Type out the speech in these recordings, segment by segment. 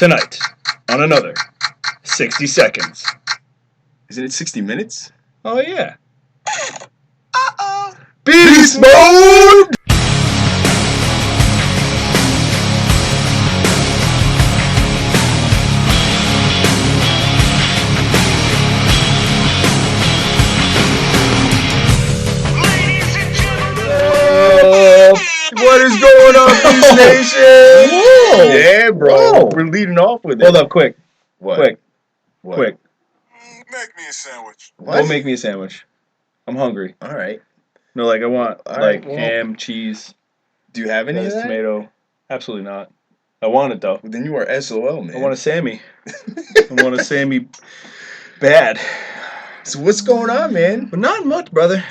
Tonight, on another 60 Seconds. Isn't it 60 minutes? Oh, yeah. Beast mode! What is going on, Beast Nation? Whoa! Yeah, bro. Whoa. We're leading off with it. Hold up, quick. What? Quick. What? Quick. Make me a sandwich. What? Go make me a sandwich. I'm hungry. All right. No, like, I want, All right, well, ham, cheese, Do you have any of lettuce, that? tomato. Absolutely not. I want it, though. Well, then you are SOL, man. I want a Sammy. I want a Sammy bad. So what's going on, man? But not much, brother.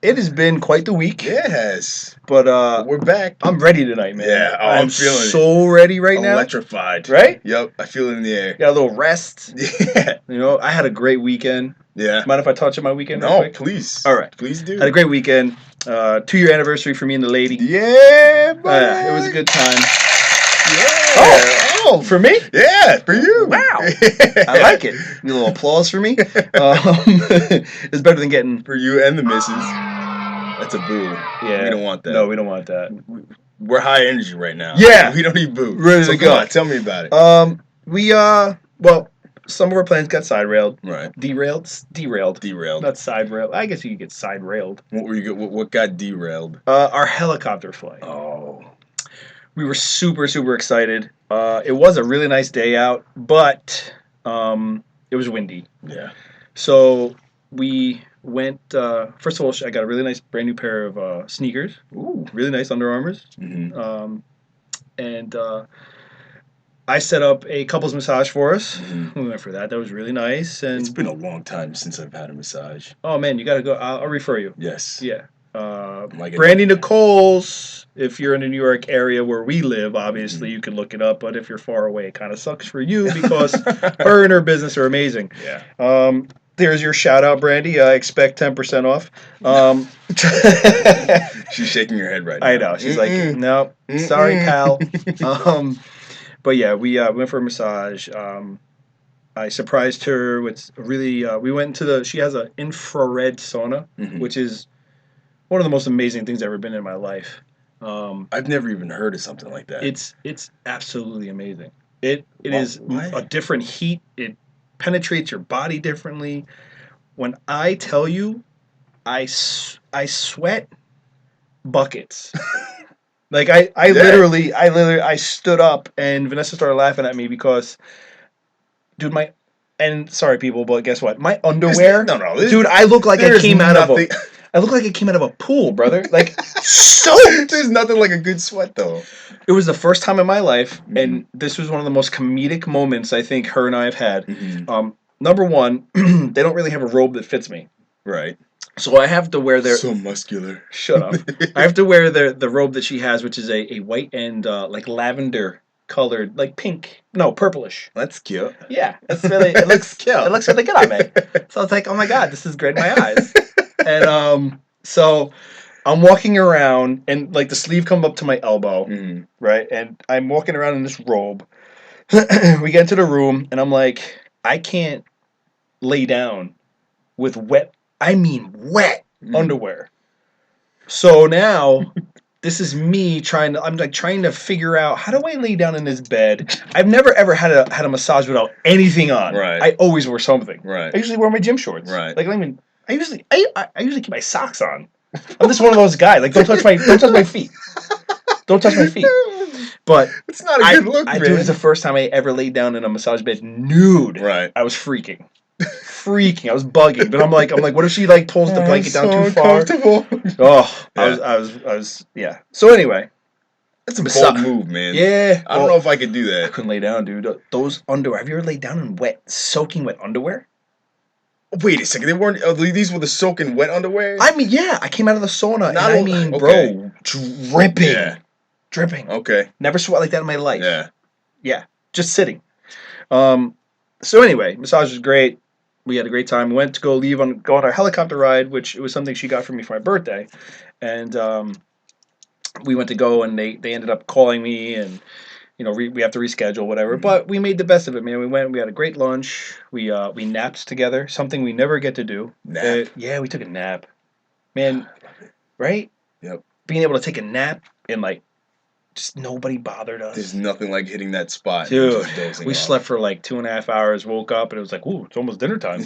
It has been quite the week. Yes. But, We're back. I'm ready tonight, man. Yeah, I'm feeling it. so ready right now. Electrified. Right? Yep. I feel it in the air. Got a little rest. Yeah. You know, I had a great weekend. Yeah. Mind if I touch on my weekend real No, quick? please. All right. Please do. Had a great weekend. 2-year anniversary for me and the lady. Yeah, boy. It was a good time. Yeah. Oh, for me? Yeah, for you. Wow. I like it. A little applause for me. It's better than getting... For you and the missus. That's a boo. Yeah. We don't want that. No, we don't want that. We're high energy right now. Yeah. We don't need boo. Ready so to come go. on, tell me about it. Well, some of our plans got side railed. Right. Derailed. Derailed. Not side railed. I guess you could get side railed. What got derailed? Our helicopter flight. Oh. We were super, super excited. It was a really nice day out, but it was windy. Yeah. So we went, first of all, I got a really nice brand new pair of sneakers. Ooh. Really nice Under Armours. Mm-hmm. And I set up a couples massage for us. Mm-hmm. We went for that. That was really nice. And It's been a long time since I've had a massage. oh, man, you got to go. I'll refer you. Yes. Yeah. Like Brandy Nicole's, if you're in the New York area where we live, obviously you can look it up, but if you're far away, it kind of sucks for you because her and her business are amazing. Yeah. There's your shout out, Brandy. I expect 10% off. She's shaking her head right now. I know. She's like, no, sorry, pal. But yeah, we went for a massage. I surprised her with really. We went into she has an infrared sauna, Mhm. which is one of the most amazing things I've ever been in my life. I've never even heard of something like that. It's absolutely amazing. It is Why? a different heat. It penetrates your body differently. When I tell you, I sweat buckets. Like I literally stood up and Vanessa started laughing at me because, dude, sorry people, but guess what? My underwear, dude, I look like I came out of a pool, brother. Like soaked. There's nothing like a good sweat though. It was the first time in my life, and this was one of the most comedic moments I think her and I have had. Mm-hmm. Number one, they don't really have a robe that fits me, Right. so I have to wear their. So muscular. Shut up! I have to wear the robe that she has, which is a white and like lavender colored, like pink, no, purplish. That's cute. Yeah, it's really. It looks cute. It looks really good on me. So I was like, oh my god, this is great in my eyes. And so I'm walking around, and like the sleeve come up to my elbow, Mm. right? And I'm walking around in this robe. We get into the room, and I'm like, I can't lay down with wet underwear. So now this is me trying to figure out, how do I lay down in this bed? I've never ever had a massage without anything on. Right. I always wear something. Right. I usually wear my gym shorts. Right. Like I usually keep my socks on. I'm just one of those guys. Like don't touch my feet. Don't touch my feet. But It's not a good look, man. Dude, it's the first time I ever laid down in a massage bed nude. Right. I was freaking. I was bugging. But I'm like, what if she like pulls the blanket down too far? Oh, Yeah. I was yeah. So anyway, That's a bold move, man. yeah. I don't know if I could do I that. couldn't lay down, dude. Those underwear. Have you ever laid down in soaking wet underwear? Wait a second. They weren't. These were the soaking wet underwear. I mean, yeah. I came out of the sauna, Not and I mean, okay. bro, dripping, Yeah. dripping. Okay. Never sweat like that in my life. Yeah. Yeah, just sitting. So anyway, massage was great. We had a great time. We went to go on our helicopter ride, which it was something she got for me for my birthday, and we went to go, and they ended up calling me and we have to reschedule whatever. Mhm. But we made the best of it, man. We went. We had a great lunch. We napped together, something we never get to do. Nap. Yeah, we took a nap, man. I love it. Right? Yep. Being able to take a nap and like just nobody bothered us. There's nothing like hitting that spot and Dude, just dozing we off. slept for like 2.5 hours, woke up, and it was like, ooh, it's almost dinner time.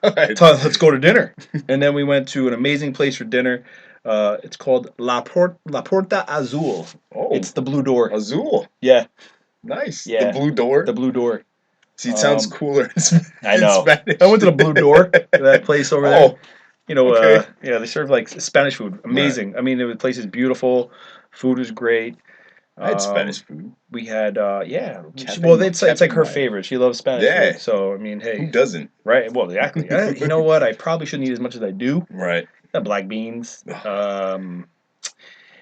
Right. Let's go to dinner. And then we went to an amazing place for dinner. It's called La Porta Azul. Oh, It's the Blue Door. Azul. Yeah, Nice. Yeah. The blue door. the Blue Door. See, it sounds um, cooler I in know. Spanish. I went to the Blue Door, that place over there. Oh, okay. Yeah, they serve like Spanish food. Amazing. I mean, the place is beautiful. Food was great. I had Spanish food. We had, yeah. Cafe- Well, it's like Cafe her Maya. favorite. She loves Spanish Yeah. food. So, I mean, Who hey. doesn't? Right. Well, exactly. You know what? I probably shouldn't eat as much as I do. Right. The black beans.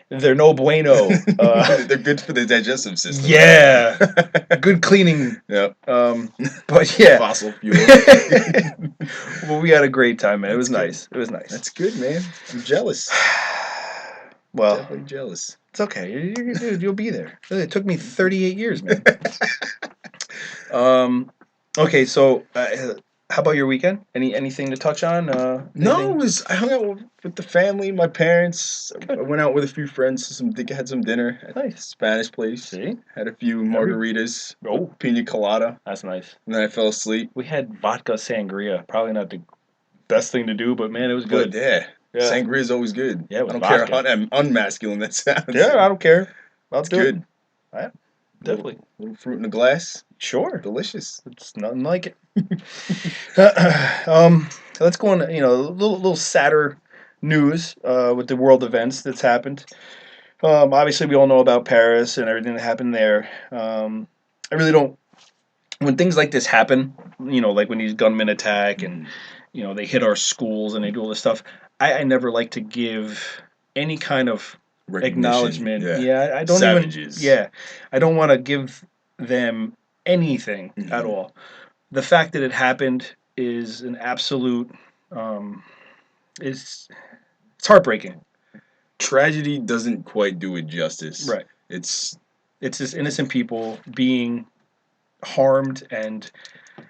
They're no bueno. They're good for the digestive system. Yeah. Good cleaning. Yep. But yeah. Fossil fuel. Well, we had a great time, man. It was That's good. nice. It was nice. That's good, man. I'm jealous. Well, Definitely jealous. it's okay. Dude, you'll be there. It took me 38 years, man. Okay, so how about your weekend? Anything to touch on? No, anything? I hung out with the family, my parents. I went out with a few friends. Had some dinner at a Nice. Spanish place. See? Had a few margaritas. Oh, Pina colada. that's nice. And then I fell asleep. We had vodka sangria. Probably not the best thing to do, but man, it was But good. yeah, Yeah. sangria is always good. Yeah, it was I don't care vodka. how unmasculine that sounds. Yeah, I don't care. I'll It's do it. good. Yeah, definitely. Little fruit in a glass. Sure. Delicious. It's nothing like it. Let's go on. A little sadder news with the world events that's happened. Obviously, we all know about Paris and everything that happened there. I really don't. When things like this happen, like when these gunmen attack and they hit our schools and they do all this stuff. I never like to give any kind of Recognition. acknowledgement. Yeah. I don't Savages. even. Yeah, I don't want to give them anything at Mhm. all. The fact that it happened is an absolute. It's heartbreaking. Tragedy doesn't quite do it justice. Right. It's It's just innocent people being harmed and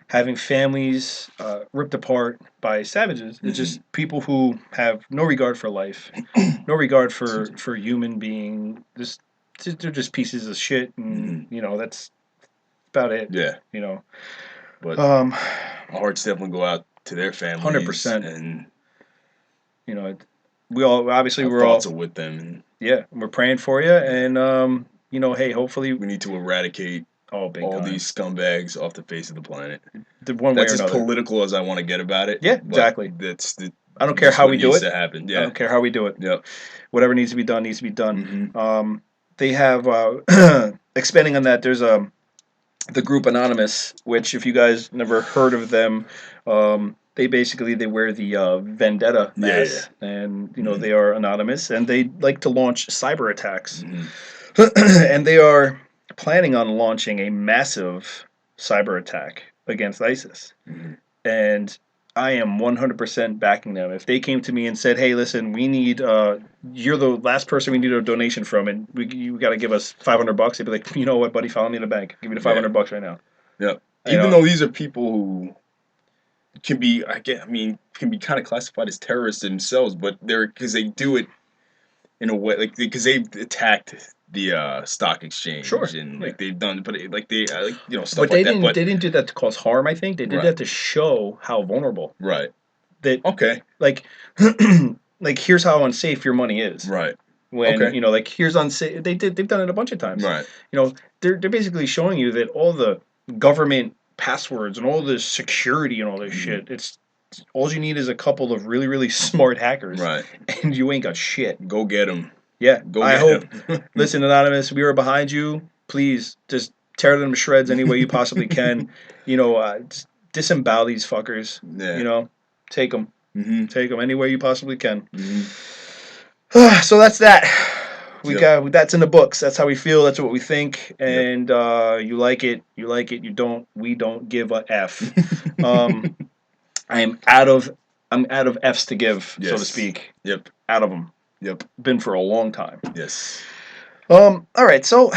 having families ripped apart by savages. It's just people who have no regard for life, no regard for human being. They're just pieces of shit, and that's about it. yeah. But Um, our hearts definitely go out to their families. 100%. And we all obviously our we're all thoughts are with them. yeah, we're praying for you, and hey, hopefully, We need to eradicate big all time. these scumbags off the face of the planet. The one way That's or as another. political as I want to get about it. Yeah, but exactly. I don't care just how what we do needs it. to happen. I Yeah. don't care how we do it. Yep. Whatever needs to be done needs to be done. Mhm. They have expanding on that. There's the group Anonymous, which if you guys never heard of them, they wear the vendetta Yeah, mask, and they are anonymous, and they like to launch cyber attacks, Mhm. and they are planning on launching a massive cyber attack against ISIS, Mhm. and I am 100% backing them. If they came to me and said, "Hey, listen, we need you're the last person we need a donation from, and you got to give us $500," They'd be like, "You know what, buddy? Follow me in the bank. Give me the $500 right now." Yep. You Even know. though these are people who can be, can be kind of classified as terrorists themselves, but because they do it in a way, like because they've attacked the stock exchange, Sure, and yeah. like they've done, but like they stuff But they like that. didn't. But They didn't do that to cause harm. I think they did Right. that to show how vulnerable. right, That okay, like, like here's how unsafe your money is. right, When Okay. like here's unsafe. They've done it a bunch of times. right, They're basically showing you that all the government passwords and all the security and all this Mhm. shit. It's all you need is a couple of really really smart hackers, right. and you ain't got shit. Go get them. Yeah, Go I get hope. 'em. Listen, Anonymous, we are behind you. Please, just tear them to shreds any way you possibly can. Just disembowel these fuckers. Yeah. Take them. Mhm. Take them any way you possibly can. Mhm. So that's that. We Yep. got that's in the books. That's how we feel. That's what we think. Yep. And you like it. You like it. You don't. We don't give a f. Um, I'm out of f's to give, so to Yes. speak. Yep. Out of them. Yep. Been for a long time. Yes. All right. So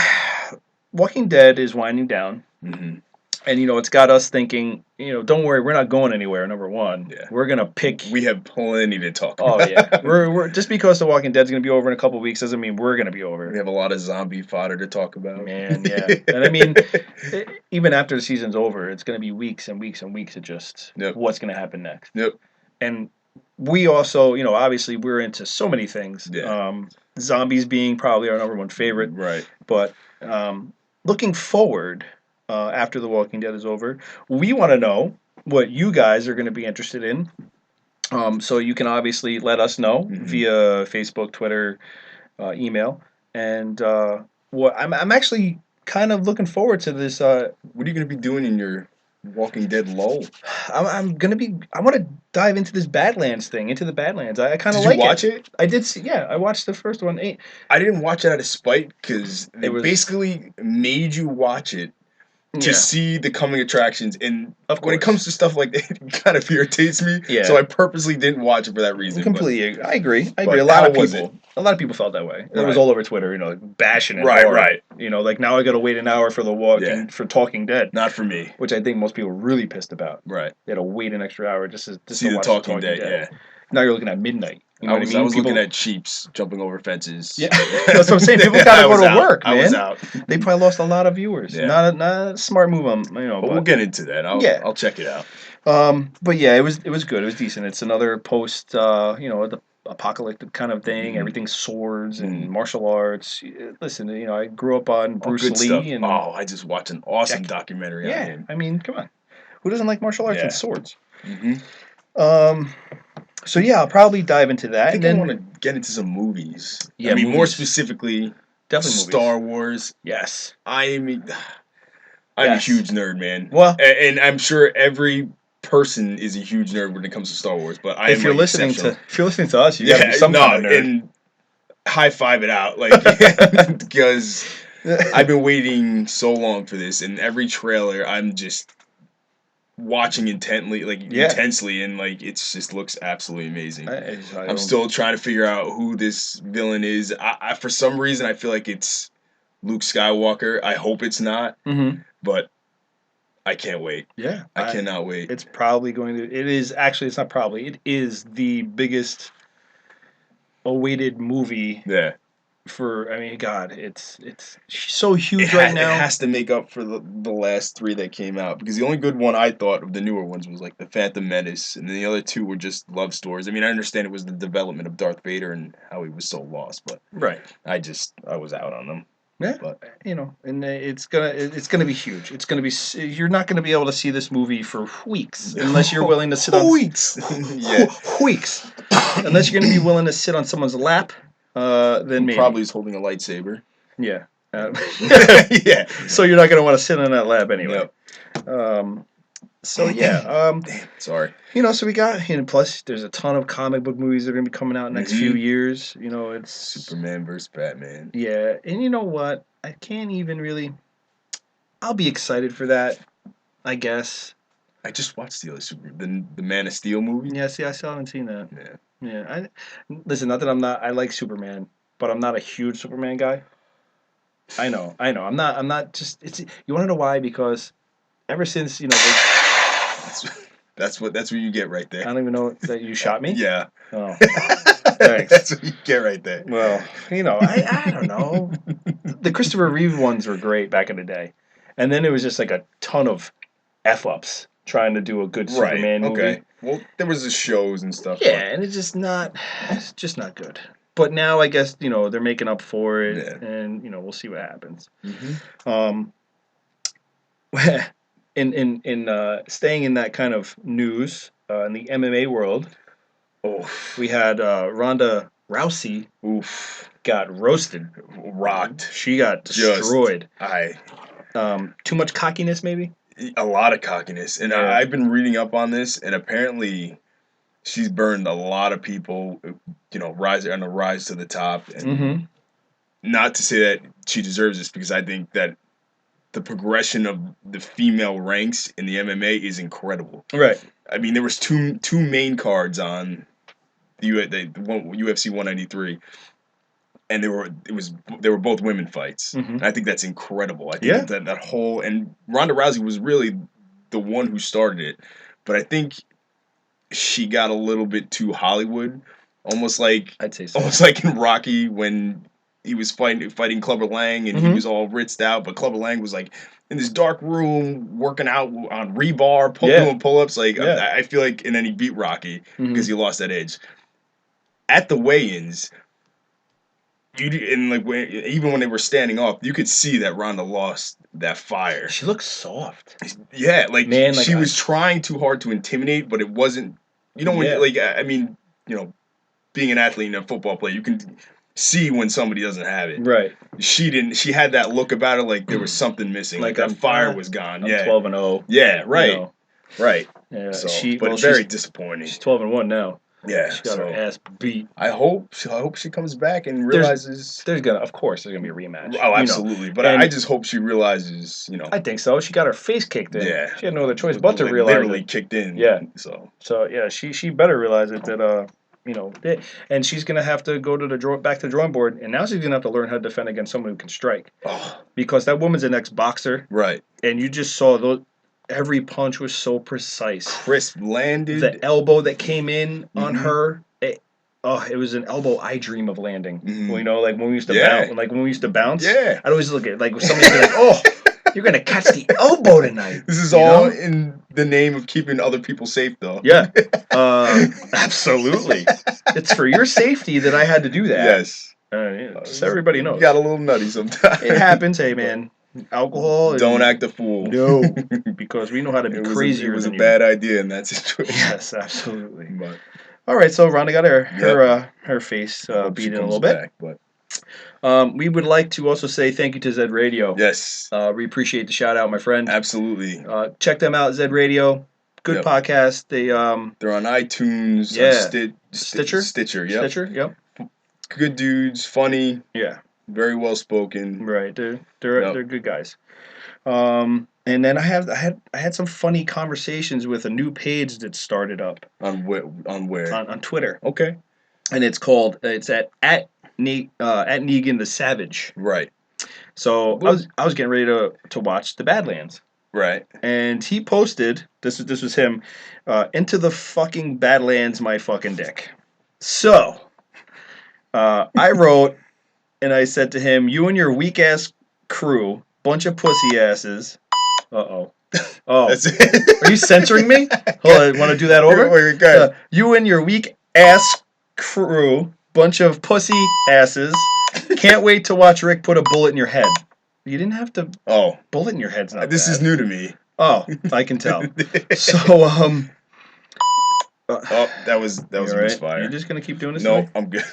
Walking Dead is winding down. Mm-hmm. And, it's got us thinking, don't worry, we're not going anywhere, number one. Yeah. We're going to pick. We have plenty to talk Oh, about. yeah. We're just because The Walking Dead's going to be over in a couple of weeks doesn't mean we're going to be over. We have a lot of zombie fodder to talk about. Man, yeah. And I mean, even after the season's over, it's going to be weeks and weeks and weeks of just what's going to happen next. Yep. And we also, obviously we're into so many things. Yeah. Zombies being probably our number one favorite. Right. But looking forward, after The Walking Dead is over, we want to know what you guys are going to be interested in. So you can obviously let us know via Facebook, Twitter, email, and what I'm actually kind of looking forward to this. What are you going to be doing in your Walking Dead lull? I want to dive into this Badlands thing, into the Badlands. I kind of like it. Did you watch it? I did see, yeah, I watched the first one. I didn't watch it out of spite because they basically made you watch it to see the coming attractions, and when it comes to stuff like that, it kind of irritates me. Yeah. So I purposely didn't watch it for that reason. Completely, I agree. A lot of people felt that way. It was all over Twitter, bashing it. Right. Like now I got to wait an hour for for Talking Dead. Not for me. Which I think most people are really pissed about. Right. They had to wait an extra hour just to see the watch Talking Dead. Yeah. Now you're looking at midnight. You know what I mean? I was looking at Cheeps jumping over fences. Yeah, that's what I'm saying. People gotta go to work, man. I was out. They probably lost a lot of viewers. Yeah. Not a smart move on, But we'll get into that. I'll check it out. But yeah, it was good. It was decent. It's another post, the apocalyptic kind of thing. Mm-hmm. Everything's swords and martial arts. Listen, I grew up on Bruce Lee stuff. and I just watched an awesome documentary on him. I mean, come on, who doesn't like martial arts and swords? Mm-hmm. So yeah, I'll probably dive into that. I think I want to get into some movies. Yeah, I mean, more specifically, definitely Star Wars. Yes, I'm a huge nerd, man. Well, and I'm sure every person is a huge nerd when it comes to Star Wars. But if you're listening to us, you gotta be some kind of nerd. And high five it out, because I've been waiting so long for this, and every trailer I'm just watching intensely, and it just looks absolutely amazing. I'm still trying to figure out who this villain is. I for some reason I feel like it's Luke Skywalker. I hope it's not, but I can't wait. Yeah, I cannot wait. It's probably going to. It is actually. It's not probably. It is the biggest awaited movie. Yeah. God, it's so huge right now. It has to make up for the last three that came out, because the only good one I thought of the newer ones was like The Phantom Menace, and then the other two were just love stories. I mean, I understand it was the development of Darth Vader and how he was so lost, but I was out on them. Yeah, but and it's gonna be huge. It's gonna be. You're not gonna be able to see this movie for weeks unless you're willing to sit on weeks. Weeks, unless you're gonna be willing to sit on someone's lap. Then maybe. Probably is holding a lightsaber. Yeah. Yeah. So you're not going to want to sit in that lab anyway. Yep. So yeah. Damn, sorry. So we got, plus there's a ton of comic book movies that are going to be coming out next few years. It's Superman versus Batman. Yeah, and you know what? I can't even really. I'll be excited for that, I guess. I just watched the Man of Steel movie. Yeah, see, I still haven't seen that. Yeah. Yeah, listen. Not that I like Superman, but I'm not a huge Superman guy. I know. I'm not just. You want to know why? Because ever since that's what you get right there. I don't even know that you shot me. Yeah. Oh. Thanks. That's what you get right there. Well, I don't know. The Christopher Reeve ones were great back in the day, and then it was just like a ton of f-ups trying to do a good Superman movie. Okay. Well, there was the shows and stuff. Yeah, and it's just not good. But now I guess they're making up for it, and we'll see what happens. Mm-hmm. In staying in that kind of news in the MMA world, we had Ronda Rousey. Got roasted, rocked. She got destroyed. Too much cockiness, maybe. A lot of cockiness, and I've been reading up on this, and apparently she's burned a lot of people, rise to the top, and not to say that she deserves this, because I think that the progression of the female ranks in the MMA is incredible. Right. I mean, there was two main cards on the UFC 193, and they were both women fights. Mhm. And I think that's incredible. I Yeah. think that whole, and Ronda Rousey was really the one who started it, but I think she got a little bit too Hollywood, almost like I'd say so. in Rocky when he was fighting Clubber Lang and he Mhm. was all ritzed out, but Clubber Lang was like in this dark room working out on rebar, doing pull-ups. Like Yeah. I feel like, and then he beat Rocky Mhm. because he lost that edge at the weigh-ins. And like even when they were standing off, you could see that Ronda lost that fire. She looks soft. Yeah, like Man, like she was trying too hard to intimidate, but it wasn't. You know, when Yeah. like I mean, you know, being an athlete and a football player, you can see when somebody doesn't have it. Right. She didn't. She had that look about her, like there was something missing, like that fire was gone. I'm Yeah, 12-0. yeah, right, You know. right. Yeah, So, but but very disappointing. She's 12-1 now. Yeah, She got so her ass beat. I hope she comes back and realizes. Of course, there's gonna be a rematch. Oh, absolutely. But I just hope she realizes, you know. I think so. She got her face kicked in. Yeah. She had no other choice but to realize literally it. kicked in. Yeah. So yeah, she better realize it that you know, and she's gonna have to go to back to the drawing board, and now she's gonna have to learn how to defend against someone who can strike. Oh. Because that woman's an ex-boxer. Right. And you just saw every punch was so precise. Crisp landed. The elbow that came in on her. It was an elbow I dream of landing. Mm-hmm. Well, you know, like when we used to bounce. Yeah. I'd always look at like somebody's like, oh, you're gonna catch the elbow tonight. This is all in the name of keeping other people safe, though. Yeah. Absolutely. It's for your safety that I had to do that. Yes. Just everybody knows. You got a little nutty sometimes. It happens. Hey, man. Alcohol. Don't act a fool. No. Because we know how to be crazier. It was a bad idea in that situation. Yes, absolutely. But. All right, so Ronda got her face beat in a little bit. We would like to also say thank you to Zed Radio. Yes. We appreciate the shout out, my friend. Absolutely. Check them out, Zed Radio. Good podcast. They're on iTunes. Stitcher. Yep. Stitcher. Yep. Good dudes. Funny. Yeah. Very well spoken. Right. They're good guys. And then I had some funny conversations with a new page that started up on where on Twitter. Okay, and it's at Negan the Savage. Right. So I was getting ready to watch the Badlands. Right. And he posted this was him into the fucking Badlands, my fucking dick. So I wrote and I said to him, you and your weak ass crew, bunch of pussy asses. Oh. That's it. Are you censoring me? Hold on, want to do that over? Wait, go ahead. You and your weak ass crew, bunch of pussy asses. Can't wait to watch Rick put a bullet in your head. You didn't have to. Oh, bullet in your head's not. This is new to me. Oh, I can tell. So that was a misfire. You're just gonna keep doing this? No, I'm good.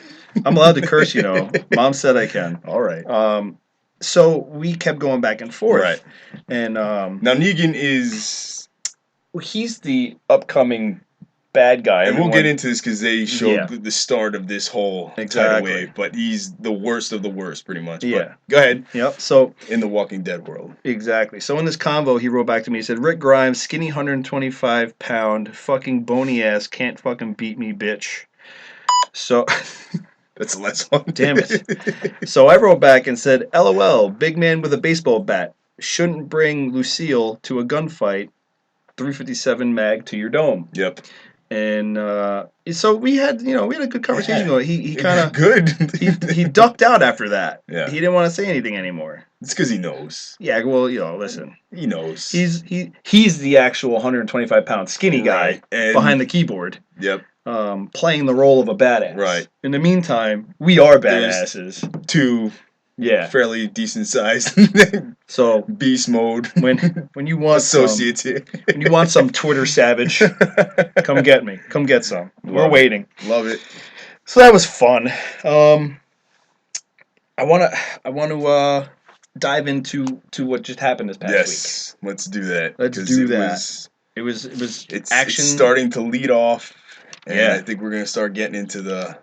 I'm allowed to curse, you know. Mom said I can. All right. So we kept going back and forth. Right. And now Negan he's the upcoming bad guy. And we'll get into this because they showed the start of this whole tidal wave. But he's the worst of the worst, pretty much. Yeah. But go ahead. Yep. So in the Walking Dead world. Exactly. So in this convo, he wrote back to me. He said, "Rick Grimes, skinny, 125-pound, fucking bony ass, can't fucking beat me, bitch." So. That's the last one. Damn it. So I wrote back and said, LOL, big man with a baseball bat. Shouldn't bring Lucille to a gunfight. 357 mag to your dome. Yep. And so we had a good conversation going. He kind of good. he ducked out after that. Yeah. He didn't want to say anything anymore. It's because he knows. Yeah. Well, listen. He knows. He's the actual 125-pound skinny guy behind the keyboard. Yep. Playing the role of a badass. Right. In the meantime, we are badasses. There's two fairly decent sized so beast mode when you want associates when you want some Twitter savage, come get me. Come get some. We're waiting. Love it. So that was fun. I wanna dive into what just happened this past week. Yes, let's do that. Let's do that. It was action. It's starting to lead off. And I think we're going to start getting into the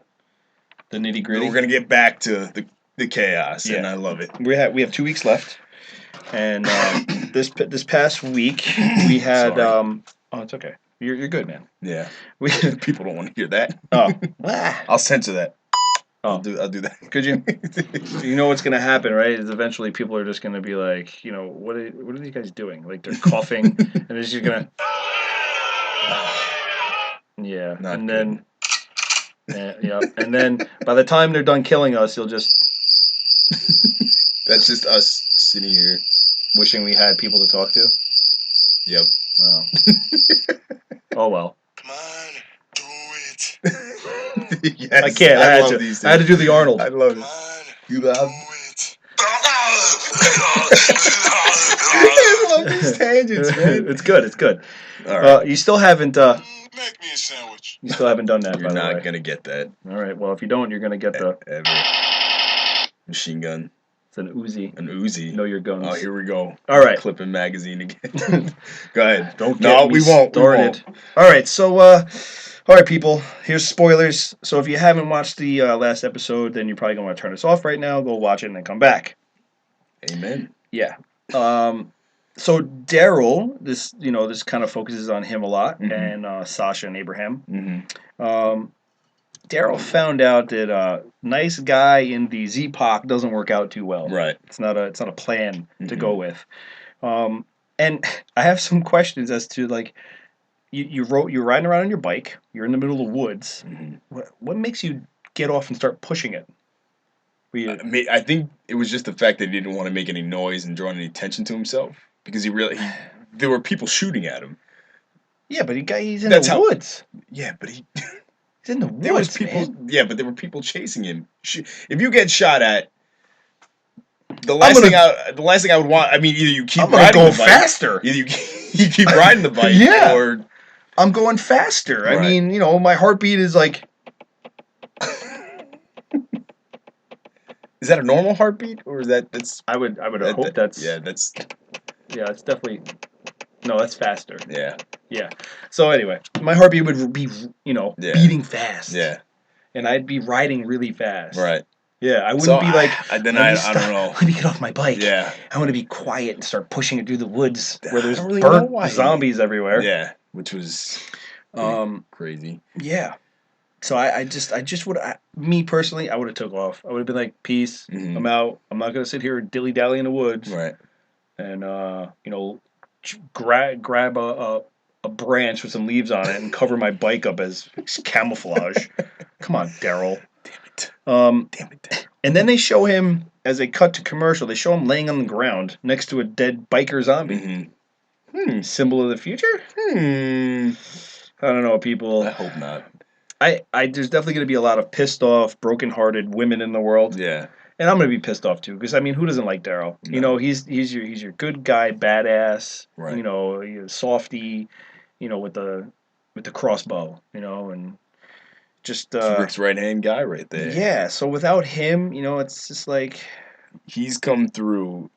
nitty-gritty. We're going to get back to the chaos, and I love it. We have 2 weeks left. And this past week, we had... it's okay. You're good, man. Yeah. We People don't want to hear that. Oh. I'll censor that. Oh, I'll do that. could you? You know what's gonna happen, right? Is eventually people are just gonna be like, what are these guys doing? Like they're coughing, and they're just gonna, yeah, Not and good. then, yeah, and then by the time they're done killing us, you'll just That's just us sitting here. wishing we had people to talk to. Yep. Oh, oh well. Come on, do it. Yes, I can't. I had love to. things. I had to do the Arnold. I love Come it. on, You do love. it. I love these tangents, man. It's good. It's good. All right. You still haven't. Make me a sandwich. You still haven't done that, You're by the way. not gonna get that All right. Well, if you don't, you're gonna get the. ever. Machine gun, It's an Uzi. an Uzi. Know your guns. Oh, here we go. All right. Clipping magazine again. Go ahead. Don't No, get me we won't. We started. won't. All right. So, all right, people. Here's spoilers. So if you haven't watched the last episode, then you're probably gonna want to turn us off right now. Go watch it and then come back. Amen. Yeah. So Daryl, this kind of focuses on him a lot, Mhm. and Sasha and Abraham. Mm-hmm. Daryl found out that nice guy in the Z-Pac doesn't work out too well. Right. It's not a plan to Mhm. go with. And I have some questions as to like you're riding around on your bike, you're in the middle of the woods. Mm-hmm. What makes you get off and start pushing it? I think it was just the fact that he didn't want to make any noise and draw any attention to himself because there were people shooting at him. Yeah, but he's in That's the how- woods. Yeah, but He's in the woods, there was people. man. Yeah, but there were people chasing him. If you get shot at, the I'm last gonna- thing I would want. I mean, either you keep I'm gonna riding go the bike, faster. either you keep riding the bike, Yeah. or I'm going faster. I Right. mean, my heartbeat is like. is that a normal heartbeat or is that's I would that, hope that- that's. yeah that's Yeah, it's definitely. No, that's faster. yeah Yeah. So anyway, my heartbeat would be, Yeah. beating fast. yeah And I'd be riding really fast. right. Yeah, I wouldn't So, be like. I don't know. Let me get off my bike. Yeah. I want to be quiet and start pushing it through the woods where I there's don't really know burnt why. zombies everywhere. Yeah, which was crazy. Yeah. So I just would, me personally, I would have took off. I would have been like, peace, Mhm. I'm out. I'm not gonna sit here and dilly dally in the woods. Right. And grab a branch with some leaves on it and cover my bike up as camouflage. Come on, Daryl. Damn it. And then they show him, as they cut to commercial, they show him laying on the ground next to a dead biker zombie. Mm-hmm. Symbol of the future? I don't know, people. I hope not. There's definitely going to be a lot of pissed off, broken-hearted women in the world. Yeah. And I'm going to be pissed off too, because I mean, who doesn't like Daryl? No. He's your good guy, badass. Right. He's a softy. With the crossbow. And just Rick's right-hand guy right there. yeah. So without him, it's just like He's come through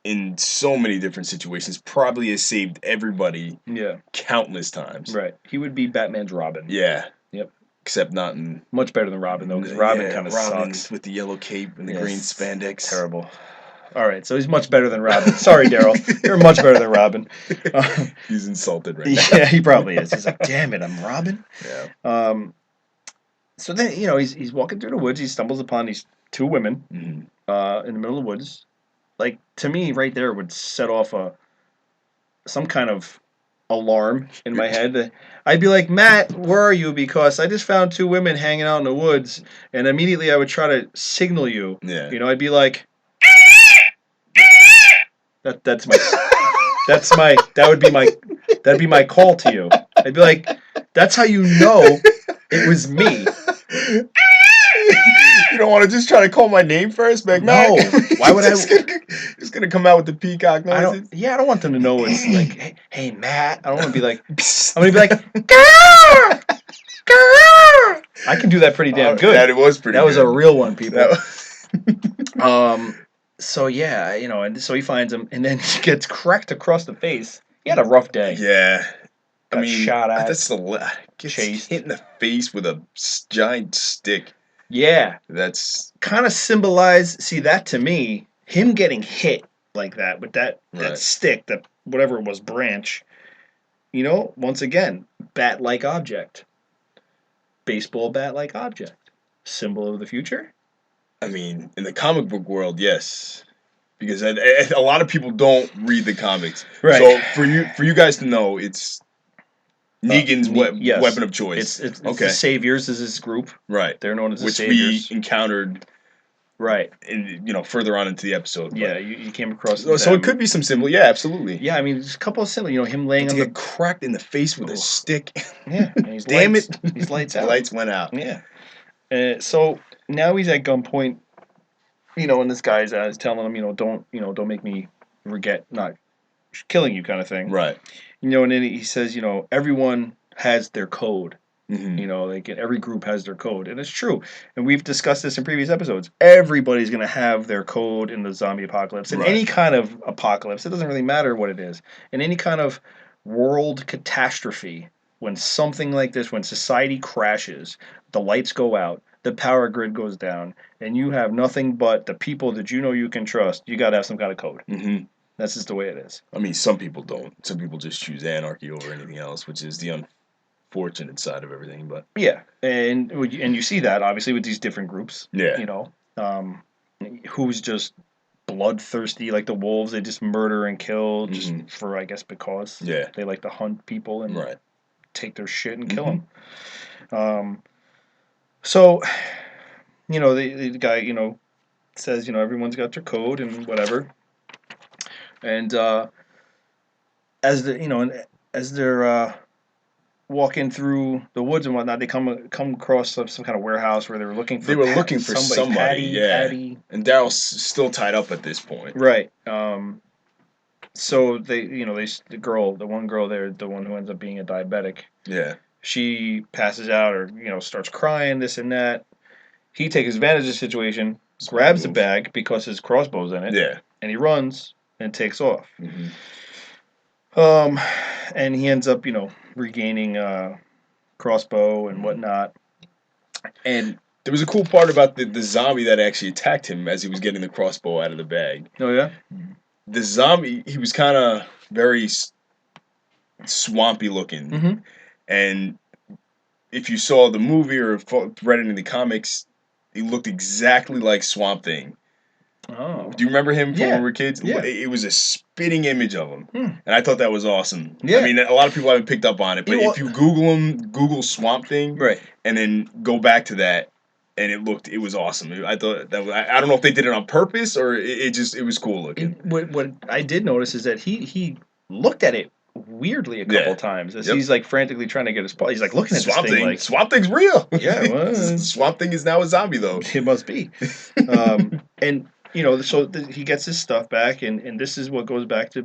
in so many different situations. Probably has saved everybody yeah, countless times. right. He would be Batman's Robin. Yeah. Yep. Except not in Much better than Robin though, because Robin kind of Robin sucks. with the yellow cape and the Yes, green spandex. Terrible. All right, so he's much better than Robin. Sorry, Daryl. You're much better than Robin. He's insulted right now. Yeah, he probably is. He's like, damn it, I'm Robin. Yeah. So then, he's walking through the woods. He stumbles upon these two women Mhm. in the middle of the woods. Like, to me, right there would set off some kind of alarm in my head. I'd be like, Matt, where are you? Because I just found two women hanging out in the woods, and immediately I would try to signal you. Yeah. I'd be like, that'd be my call to you. I'd be like, that's how you know it was me. You don't want to just try to call my name first, Mac? No. Why would I? Just gonna come out with the peacock noises. I don't want them to know it's like, hey, Matt. I don't want to be like, I'm gonna be like, girl, girl. I can do that pretty damn good. That it was pretty. That was good. a real one, people. That So yeah, and so he finds him, and then he gets cracked across the face. He had a rough day. yeah. I Got mean, shot at, that's gets chased. hit in the face with a giant stick. Yeah, That's kind of symbolize. See that to me, him getting hit like that with that Right. stick, that whatever it was, branch. Once again, bat-like object, baseball bat-like object. symbol of the future? I mean, in the comic book world, yes, because a lot of people don't read the comics. Right. So for you guys to know, it's Negan's Yes. weapon of choice. It's Okay. the Saviors is his group. Right. They're known as the Which Saviors. we encountered, right. further on into the episode. Yeah, you came across So them. it could be some symbol. Yeah, absolutely. Yeah, I mean, there's a couple of symbols. Him laying To on get cracked in the face with a stick. Yeah, and he's Damn lights, it! He's lights The out. lights went out. Yeah. So now he's at gunpoint, and this guy's telling him, don't make me forget not killing you, kind of thing. Right. And then he says, everyone has their code. Mm-hmm. Every group has their code, and it's true. And we've discussed this in previous episodes. Everybody's gonna have their code in the zombie apocalypse, in Right. any kind of apocalypse. It doesn't really matter what it is. In any kind of world catastrophe, when something like this, when society crashes, the lights go out, the power grid goes down, and you have nothing but the people that you can trust, you gotta have some kind of code. Mm-hmm. That's just the way it is. I mean, some people don't. Some people just choose anarchy over anything else, which is the unfortunate side of everything. But yeah, and you see that obviously with these different groups. Yeah. Who's just bloodthirsty like the wolves? They just murder and kill just Mhm. for, I guess, because Yeah. they like to hunt people and Right. take their shit and kill them. So the guy says everyone's got their code and whatever, and as they're walking through the woods and whatnot, they come across some kind of warehouse where they were looking for. They were looking for somebody. Yeah. Patty. And Daryl's still tied up at this point. Right. So they, the one girl there, the one who ends up being a diabetic, Yeah. she passes out or starts crying, this and that. He takes advantage of the situation, grabs the bag because his crossbow's in it. Yeah. And he runs and takes off. Mm-hmm. And he ends up, regaining crossbow and whatnot. And there was a cool part about the zombie that actually attacked him as he was getting the crossbow out of the bag. Oh yeah. The zombie, he was kind of very swampy looking, mm-hmm. and if you saw the movie or read it in the comics, he looked exactly like Swamp Thing. Oh. Do you remember him from when we were kids? Yeah. It was a spitting image of him. And I thought that was awesome. Yeah. I mean, a lot of people haven't picked up on it, but if you Google Swamp Thing, right, and then go back to that, and it was awesome. I thought that I don't know if they did it on purpose or it was cool looking. What I did notice is that he looked at it weirdly a couple times as he's like frantically trying to get his paw. He's like looking at Swamp this thing Thing. like Swamp Thing's real. Yeah, well, Swamp Thing is now a zombie though. It must be. And so he gets his stuff back, and this is what goes back to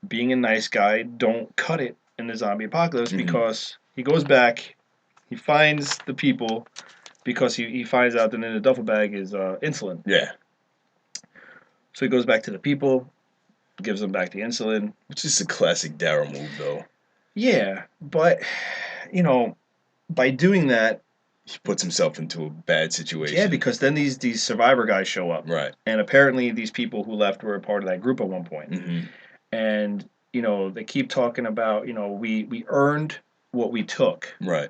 being a nice guy. Don't cut it in the zombie apocalypse, because he goes back, he finds the people, because he finds out that in the duffel bag is insulin. Yeah. So he goes back to the people, gives them back the insulin. Which is a classic Daryl move, though. Yeah, but, by doing that, he puts himself into a bad situation. Yeah, because then these survivor guys show up. Right. And apparently these people who left were a part of that group at one point. Mm-hmm. And, they keep talking about, we earned what we took. Right.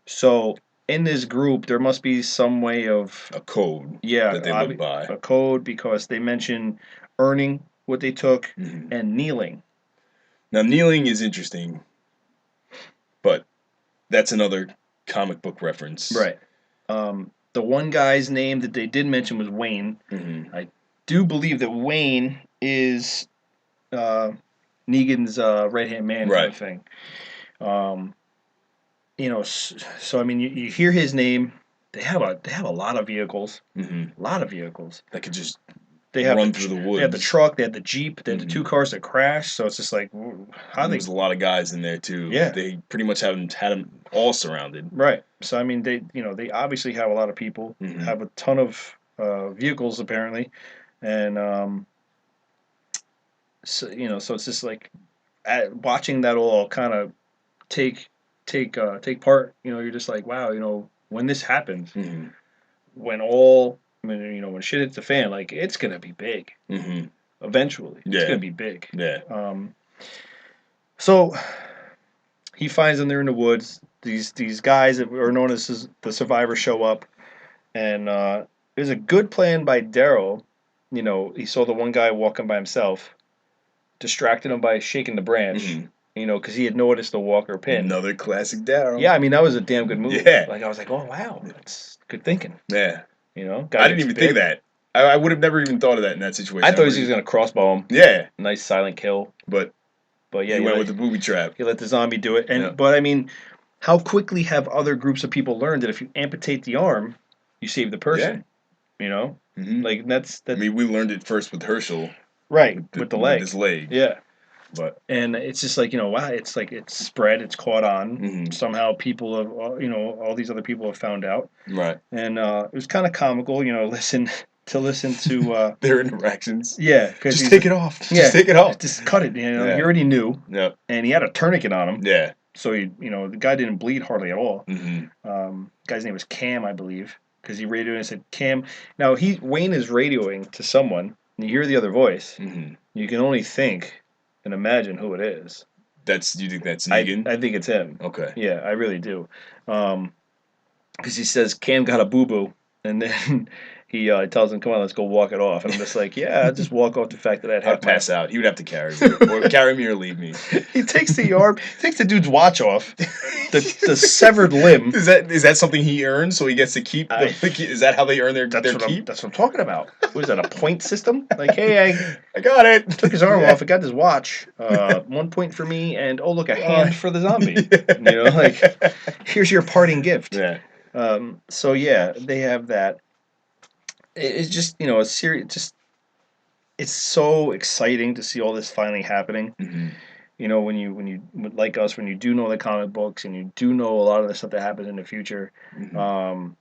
So in this group, there must be some way of... a code that they live by. A code, because they mention earning what they took and kneeling. Now, kneeling is interesting, but that's another comic book reference. Right. The one guy's name that they did mention was Wayne. Mm-hmm. I do believe that Wayne is Negan's right-hand man, kind of thing. So I mean, you hear his name. They have a lot of vehicles. Mm-hmm. A lot of vehicles that could just run through the woods. They have the truck. They have the Jeep. They have the two cars that crashed. So it's just like, there's a lot of guys in there too. Yeah. They pretty much had them all surrounded. Right. So I mean, they obviously have a lot of people. Have a ton of vehicles apparently, and so it's just like watching that all kind of take part. You're just like, wow. When this happens, when when shit hits the fan, like, it's gonna be big. Eventually, it's gonna be big. Yeah. So he finds them there in the woods. These guys that are known as the survivors show up. And it was a good plan by Daryl. You know, he saw the one guy walking by himself, distracted him by shaking the branch. Mhm. You know, because he had noticed the Walker pin. Another classic Daryl. Yeah, I mean that was a damn good move. Yeah. Like I was like, oh wow, that's good thinking. Yeah. You know, guy I didn't gets even bit. think of that. I would have never even thought of that in that situation. I thought he was just gonna crossbow him. Yeah, Nice silent kill. but yeah, he went with the booby trap. he let the zombie do it. And Yeah. but I mean, how quickly have other groups of people learned that if you amputate the arm, you save the person? You know, Mhm. like that's I mean, we learned it first with Herschel. right with the leg. With his leg. Yeah. But And it's just like, you know, wow, it's like it's spread, it's caught on. Mhm. Somehow people have, you know, all these other people have found out. right. And it was kind of comical, you know, listen to Their interactions. yeah, because Just take it off. yeah, Just take it off. just cut it. You know, Yeah. he already knew, Yep. and he had a tourniquet on him, Yeah. so he, you know, the guy didn't bleed hardly at all. Mm-hmm. Guy's name was Cam, I believe, because he radioed and said Cam. Now Wayne is radioing to someone, and you hear the other voice. Mm-hmm. You can only think and imagine who it is. You think that's Negan? I think it's him. Okay. Yeah, I really do. Because he says Cam got a boo boo, and then he tells him, "Come on, let's go walk it off." And I'm just like, "Yeah, I'll just walk off the fact that I'd I'd pass out. He would have to carry me, or carry me, or leave me. He takes the arm, takes the dude's watch off, the severed limb. Is that something he earns so he gets to keep? Is that how they earn their keep? That's what I'm talking about. What is that, a point system? Like, hey, I got it. took his arm off. I got his watch. 1 point for me, and oh look, a hand for the zombie. You know, like here's your parting gift. Yeah. So yeah, they have that. It's just, you know, a serious. Just it's so exciting to see all this finally happening. Mm-hmm. You know, when you like us, when you do know the comic books and you do know a lot of the stuff that happens in the future, Mm-hmm.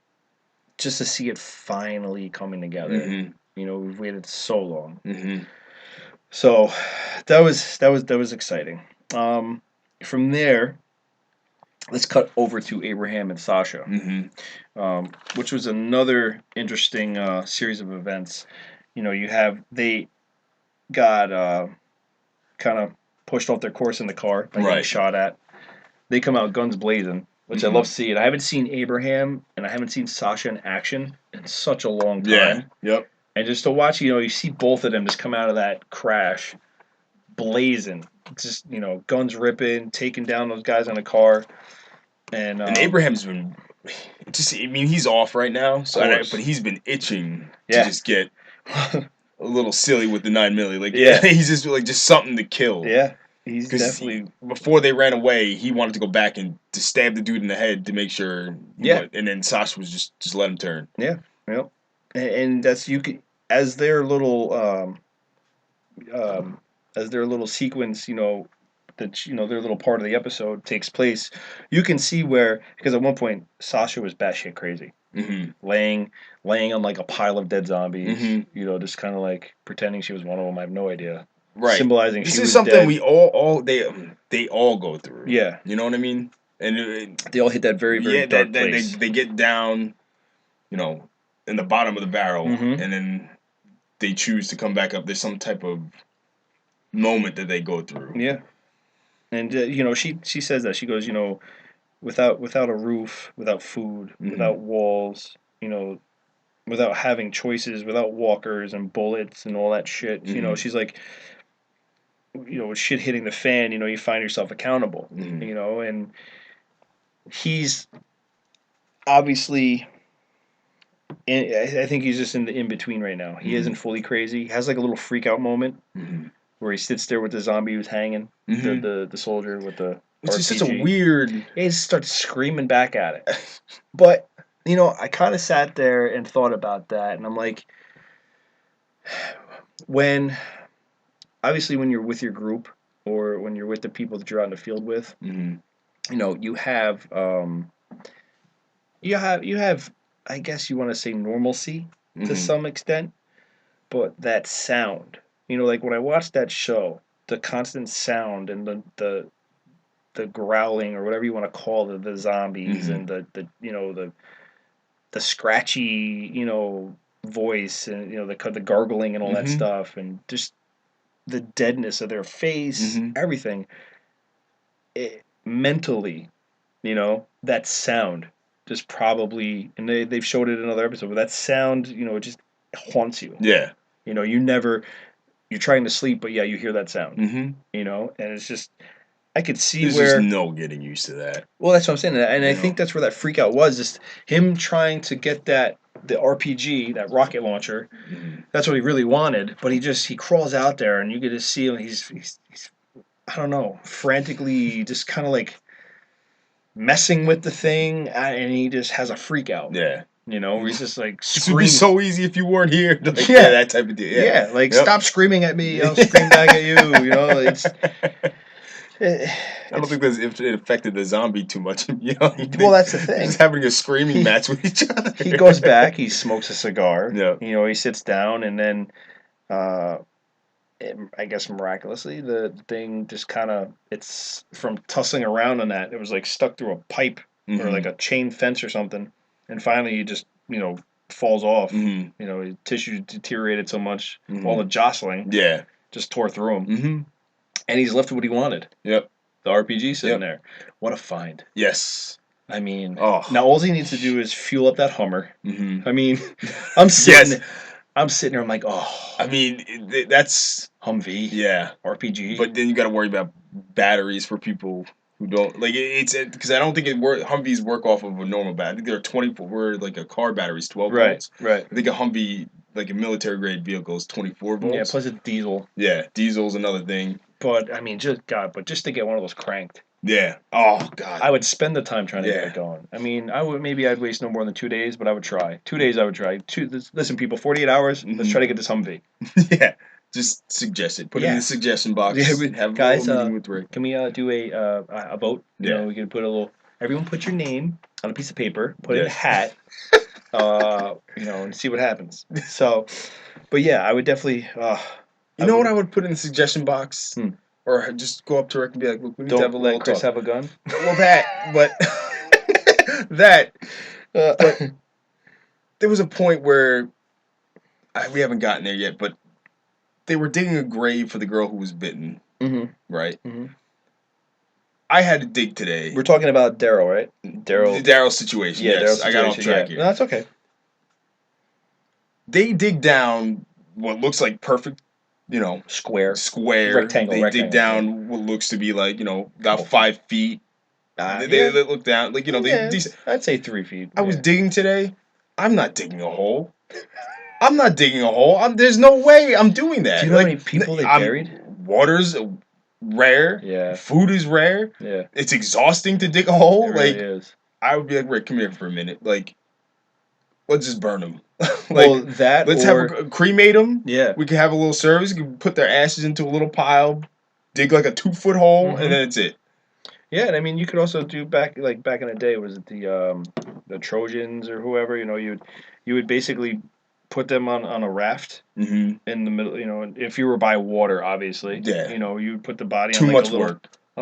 just to see it finally coming together. Mm-hmm. You know, we've waited so long. Mm-hmm. So that was exciting. From there, let's cut over to Abraham and Sasha, which was another interesting series of events. You know, they got kind of pushed off their course in the car by getting shot at. They come out guns blazing, which I love seeing. I haven't seen Abraham and I haven't seen Sasha in action in such a long time. Yeah. Yep. And just to watch, you know, you see both of them just come out of that crash blazing. Just, you know, guns ripping, taking down those guys in the car. And Abraham's been I mean, he's off right now, but he's been itching to just get a little silly with the 9mm. Like, he's just like something to kill. Yeah, he's definitely. Before they ran away, he wanted to go back and to stab the dude in the head to make sure. And then Sasha was just let him turn. Yeah, yep. And that's as their little sequence, you know, that, you know, their little part of the episode takes place. You can see where, because at one point Sasha was batshit crazy, laying on like a pile of dead zombies. You know, just kind of like pretending she was one of them. I have no idea. Right. Symbolizing this she is was something dead. we they all go through. Yeah. You know what I mean? And they all hit that very dark place. They get down, you know, in the bottom of the barrel, and then they choose to come back up. There's some type of moment that they go through. Yeah. And you know, she says that, she goes, you know, without a roof, without food, without walls, you know, without having choices, without walkers and bullets and all that shit. You know, she's like, you know, with shit hitting the fan, you know, you find yourself accountable. You know, and he's obviously, I think he's just in the in between right now. He isn't fully crazy. He has like a little freak out moment where he sits there with the zombie who's hanging, the soldier with the which is RPG. such a weird. He just starts screaming back at it. But you know, I kind of sat there and thought about that, and I'm like, obviously when you're with your group or when you're with the people that you're out in the field with, you know, you have I guess you want to say normalcy to some extent, but that sound, you know, like when I watched that show, the constant sound and the growling or whatever you want to call the zombies and the you know, the scratchy, you know, voice and, you know, the gargling and all that stuff, and just the deadness of their face, everything. Mentally, you know, that sound just probably, and they've showed it in another episode, but that sound, it just haunts you. Yeah. You're trying to sleep, but yeah, you hear that sound, Mm-hmm. and it's just, I could see There's where, just no getting used to that. well, that's what I'm saying, and I You think know? that's where that freak out was, just him trying to get the RPG, that rocket launcher. Mhm. That's what he really wanted, but he crawls out there, and you get to see him. He's I don't know, frantically, just kind of like messing with the thing, and he just has a freak out. Yeah. Where he's just like This would be screaming. so easy if you weren't here. Like, Yeah. that type of deal. Yeah. Yeah, like Yep. stop screaming at me, I'll scream back at you. I don't think it affected the zombie too much. Well, that's the thing. Just having a screaming match with each other. He goes back, he smokes a cigar. Yeah. He sits down, and then, I guess miraculously, the thing just kind of, it's from tussling around on that. It was like stuck through a pipe or like a chain fence or something, and finally he just falls off. His tissue deteriorated so much, all the jostling just tore through him, and he's left with what he wanted. Yep. The RPG sitting there. What a find! Yes. I mean, Oh. now all he needs to do is fuel up that Hummer. Mm-hmm. I mean, I'm sitting. Yes. I'm sitting there. I'm like, oh. I mean, that's Humvee. Yeah. RPG. But then you got to worry about batteries for people who don't like it's because I don't think Humvees work off of a normal battery. I think they're 24. Where like a car battery's 12 volts. Right. I think a Humvee, like a military grade vehicle, is 24 volts. Yeah. Plus it's diesel. Yeah, diesel's another thing. But I mean, just to get one of those cranked. Yeah. Oh God. I would spend the time trying to get it going. I mean, I'd waste no more than 2 days, but I would try. 2 days I would try. Listen, people, 48 hours. Let's try to get this Humvee. Yeah. Just suggest it. Put it in the suggestion box. Yeah, guys, a little meeting with Rick. Can we do a vote? We can put a little. Everyone, put your name on a piece of paper. Put it in a hat. And see what happens. So, but yeah, I would definitely. You know what I would put in the suggestion box? Or just go up to Rick and be like, "Look, we need to have a little Chris talk." have a gun. Well, but there was a point where we haven't gotten there yet, but they were digging a grave for the girl who was bitten, right? Mm-hmm. I had to dig today. We're talking about Daryl, right? Daryl's situation. Yeah, yes, I got off track here. No, that's okay. They dig down what looks like perfect, square rectangle. They dig down what looks to be like about 5 feet. They look down like I'd say 3 feet. I was digging today. I'm not digging a hole. There's no way I'm doing that. Do you know how many people they buried? Water's rare. Yeah. Food is rare. Yeah. It's exhausting to dig a hole. It really is. I would be like, Rick, come here for a minute. Like, let's just burn them. Let's cremate them. Yeah. We can have a little service. We can put their ashes into a little pile, dig like a 2-foot hole, and then it's it. Yeah, and I mean, you could also do back in the day. Was it the Trojans or whoever? You would basically put them on a raft in the middle. If you were by water, obviously. Yeah. You would put the body on a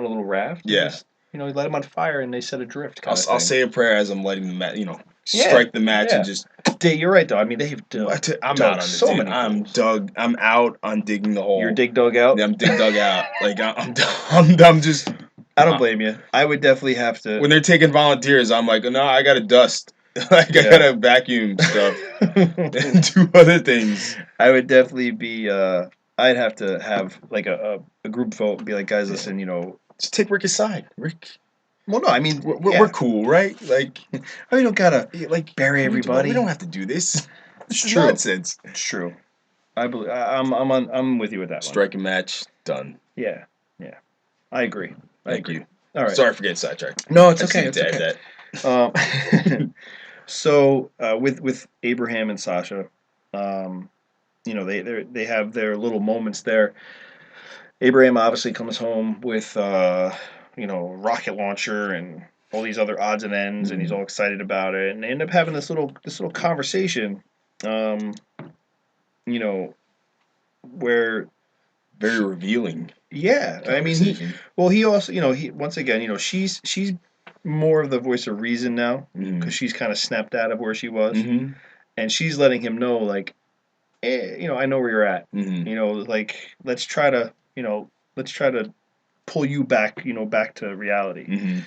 little raft. Yeah. Just, you light them on fire and they set adrift. I'll say a prayer as I'm lighting the match. Strike the match and just. You're right though. I mean, they've I'm out on so many. I'm out on digging the hole. You're dug out. Yeah, I'm dug out. Like I'm just. I don't blame you. I would definitely have to. When they're taking volunteers, I'm like, no, I gotta dust. I gotta vacuum stuff and do other things. I would definitely be. I'd have to have like a group vote and be like, guys, listen, just take Rick aside, Rick. Well, no, I mean we're cool, right? Like, we don't gotta bury everybody. We don't have to do this. It's true. Nonsense. It's true. I believe. I'm with you with that. Strike a match. Done. Yeah. I agree. Thank you. All right. Sorry for getting sidetracked. No, it's okay. It's okay. So with Abraham and Sasha, they have their little moments there. Abraham obviously comes home with rocket launcher and all these other odds and ends, and he's all excited about it, and they end up having this little conversation, where very revealing. Yeah, I mean, he also, once again, she's more of the voice of reason now because she's kind of snapped out of where she was, and she's letting him know, like, I know where you're at, let's try to pull you back, back to reality.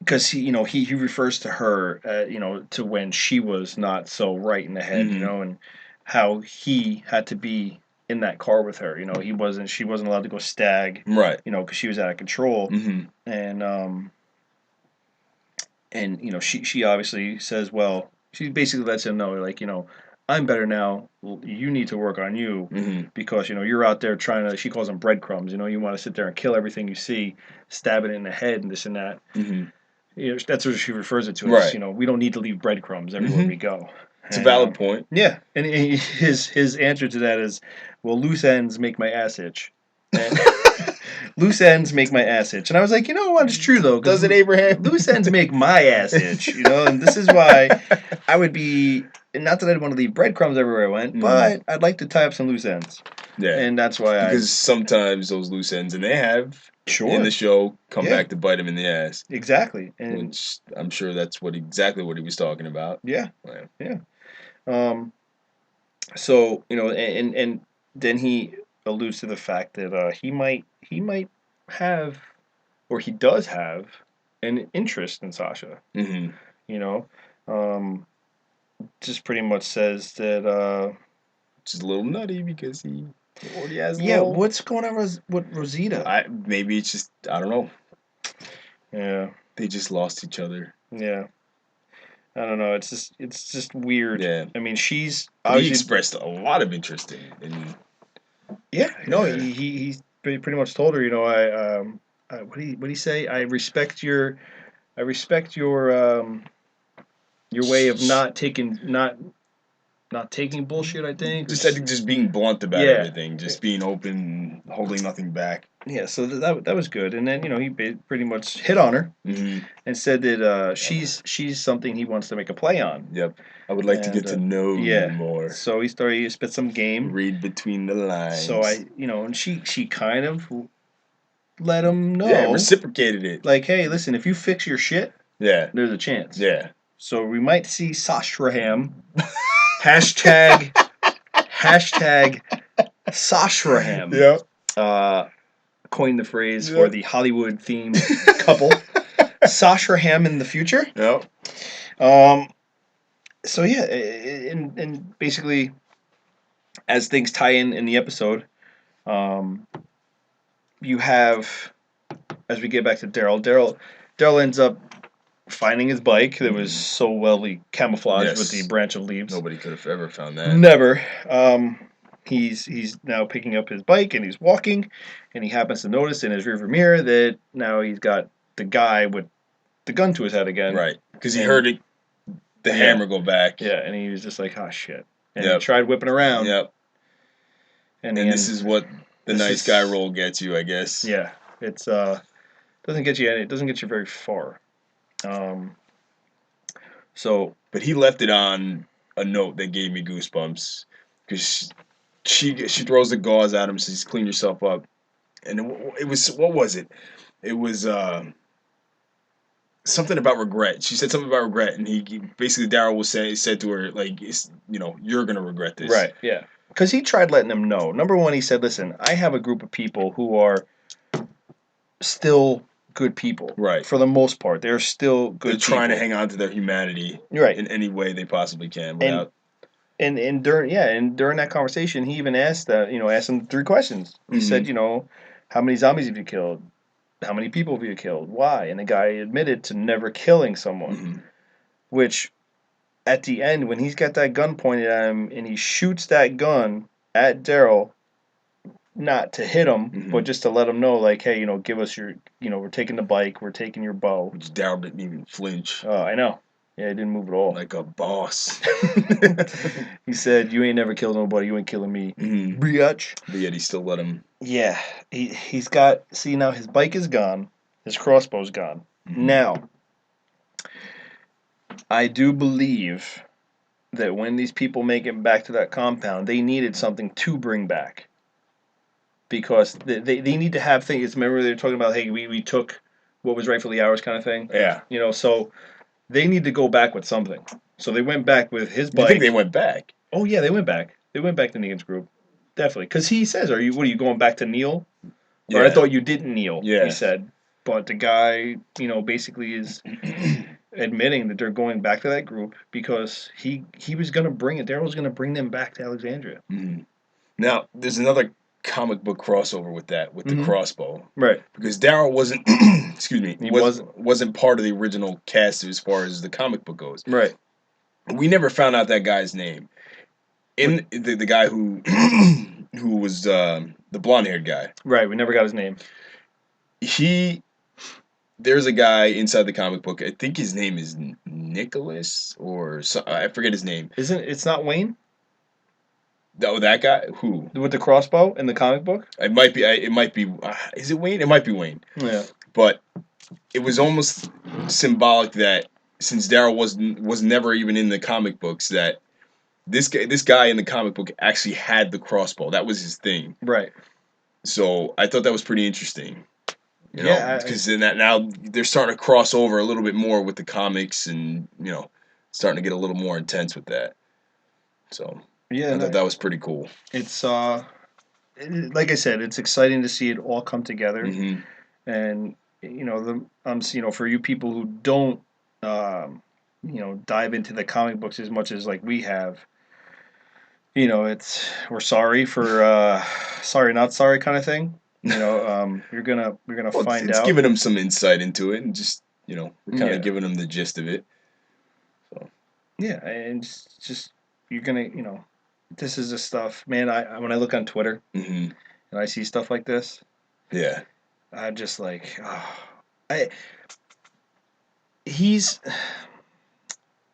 because he refers to her, to when she was not so right in the head, Mhm. and how he had to be in that car with her. She wasn't allowed to go stag, Right. because she was out of control, Mm-hmm. and she obviously says, well, she basically lets him know, like, I'm better now. You need to work on you Mm-hmm. because you're out there trying to. She calls them breadcrumbs. You want to sit there and kill everything you see, stab it in the head, and this and that. Mm-hmm. That's what she refers it to. As, Right. we don't need to leave breadcrumbs everywhere Mm-hmm. we go. It's a And valid point. yeah, and his answer to that is, well, loose ends make my ass itch. And loose ends make my ass itch. And I was like, you know what? It's true though, because Does it, Abraham? loose ends make my ass itch. And this is why I would be. Not that I'd want to leave breadcrumbs everywhere I went, but I'd like to tie up some loose ends. Yeah. And that's why because sometimes those loose ends, and they have in the show, come back to bite him in the ass. Exactly. And which I'm sure that's exactly what he was talking about. Yeah. Yeah. So and then he alludes to the fact that he might have, or he does have, an interest in Sasha. Mm-hmm. Just pretty much says that. Which is a little nutty because he already has. What's going on with Rosita? Maybe it's just, I don't know. Yeah. They just lost each other. Yeah. I don't know. It's just weird. Yeah. I mean, she's But he expressed a lot of interest in. Yeah. No, he pretty much told her, what did he say? I respect your way of not taking bullshit. I think. I think just being blunt about everything, just being open, holding nothing back. Yeah, so that was good, and then he pretty much hit on her and said that she's something he wants to make a play on. Yep, I would like to get to know you more. So he started to spit some game, read between the lines. So and she kind of let him know, reciprocated it. Like, hey, listen, if you fix your shit, there's a chance. Yeah. So we might see Sashraham. hashtag Sashraham. Yep. Coined the phrase for the Hollywood themed couple. Sashraham in the future. Yep. So yeah, and basically, as things tie in the episode, you have, as we get back to Daryl ends up finding his bike that was so well camouflaged with the branch of leaves. Nobody could have ever found that. Never. He's now picking up his bike and he's walking, and he happens to notice in his rearview mirror that now he's got the guy with the gun to his head again. Right, because he heard the hammer go back. Yeah, and he was just like, oh shit. And he tried whipping around. Yep. And this is what the nice guy role gets you, I guess. Yeah. It's doesn't get you very far. But he left it on a note that gave me goosebumps, because she throws the gauze at him, says, "Clean yourself up," and it was, what was it? It was something about regret. She said something about regret, and he basically, Daryl said to her, like, you're gonna regret this, right? Yeah, because he tried letting him know. Number one, he said, "Listen, I have a group of people who are still good people, right? For the most part, they're still good. They're trying to hang on to their humanity, right, in any way they possibly can, without." And during that conversation, he even asked him 3 questions. He said, how many zombies have you killed? How many people have you killed? Why? And the guy admitted to never killing someone, which at the end, when he's got that gun pointed at him and he shoots that gun at Daryl, not to hit him, but just to let him know, like, hey, give us your, we're taking the bike, we're taking your bow. Which Daryl didn't even flinch. Oh, I know. Yeah, he didn't move at all. Like a boss. He said, "You ain't never killed nobody. You ain't killing me, biatch." But yet he still let him. Yeah, he's got. See, now his bike is gone. His crossbow's gone. Now, I do believe that when these people make it back to that compound, they needed something to bring back, because they need to have things. Remember, they were talking about, hey, we took what was rightfully ours, kind of thing. Yeah. So they need to go back with something. So they went back with his bike. I think they went back. Oh yeah, they went back. They went back to Negan's group, definitely. Because he says, "Are you going back to Neil?" Yeah. Or I thought you didn't kneel. Yeah. He said. but the guy, basically is admitting that they're going back to that group because he was going to bring it. Daryl was going to bring them back to Alexandria. Mhm. Now, there's another comic book crossover with that, with the Mhm. crossbow, Right. because Daryl wasn't, excuse me, He wasn't part of the original cast as far as the comic book goes. Right. We never found out that guy's name. In the guy who who was the blonde haired guy. Right. We never got his name. There's a guy inside the comic book. I think his name is Nicholas or I forget his name. It's not Wayne Oh, that guy who? with the crossbow in the comic book? It might be. It might be. Is it Wayne? It might be Wayne. Yeah. But it was almost symbolic that since Daryl was never even in the comic books, that this guy in the comic book actually had the crossbow. That was his thing. Right. So I thought that was pretty interesting. Yeah, because then that now they're starting to cross over a little bit more with the comics, and starting to get a little more intense with that. So Yeah, I thought that was pretty cool. it's like I said, it's exciting to see it all come together, Hmm. and for you people who don't dive into the comic books as much as like we have, we're sorry for sorry not sorry kind of thing. You're gonna Well, find it's out. giving them some insight into it, and just we're kind of Yeah. giving them the gist of it. So Yeah, and just you're gonna this is the stuff, man. When I look on Twitter hmm and I see stuff like this, yeah, I'm just like, I he's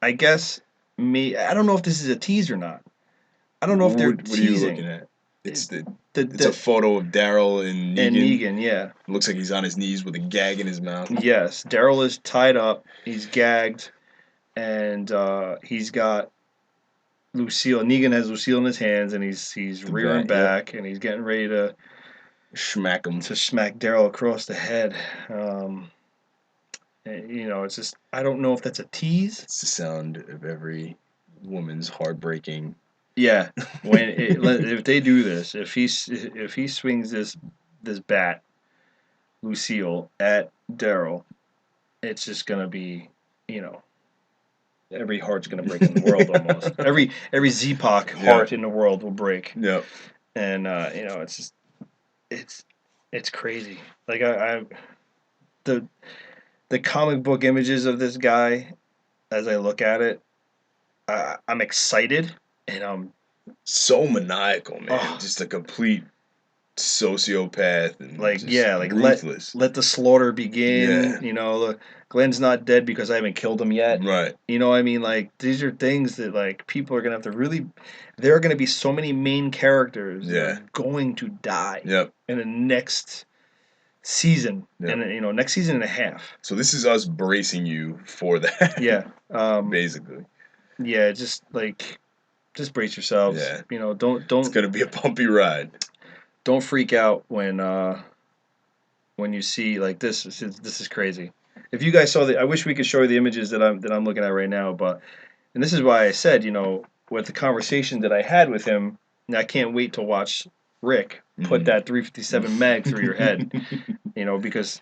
I guess me. I don't know if this is a tease or not. I don't know if they're what are you looking teasing at? It's the a photo of Daryl and and Negan. Negan. Yeah. Looks like he's on his knees with a gag in his mouth. Yes, Daryl is tied up. He's gagged, and he's got Lucille. Negan has Lucille in his hands, and he's rearing back, and he's getting ready to Smack him. smack Daryl across the head. It's just I don't know if that's a tease. It's the sound of every woman's heartbreaking. Yeah, if they do this, if he swings this bat, Lucille at Daryl, it's just gonna be, every heart's gonna break in the world almost. Every Z-Pac heart in the world will break. Yep. And it's just it's it's crazy. Like I the comic book images of this guy, as I look at it, I'm excited and I'm So maniacal, man. Oh. Just a complete sociopath and like just ruthless. let the slaughter begin. Yeah. Glenn's not dead because I haven't killed him yet. Right. You know what I mean? Like these are things that like people are gonna have to really. There are gonna be so many main characters that are going to die Yep. in the next season, Yep. and next season and a half. So this is us bracing you for that. Yeah. Basically. Yeah. Just brace yourselves. Yeah. Don't It's gonna be a bumpy ride. don't freak out when you see like this. This is crazy. If you guys saw I wish we could show you the images that I'm looking at right now. And this is why I said, with the conversation that I had with him, I can't wait to watch Rick put that 357 mag through your head. Because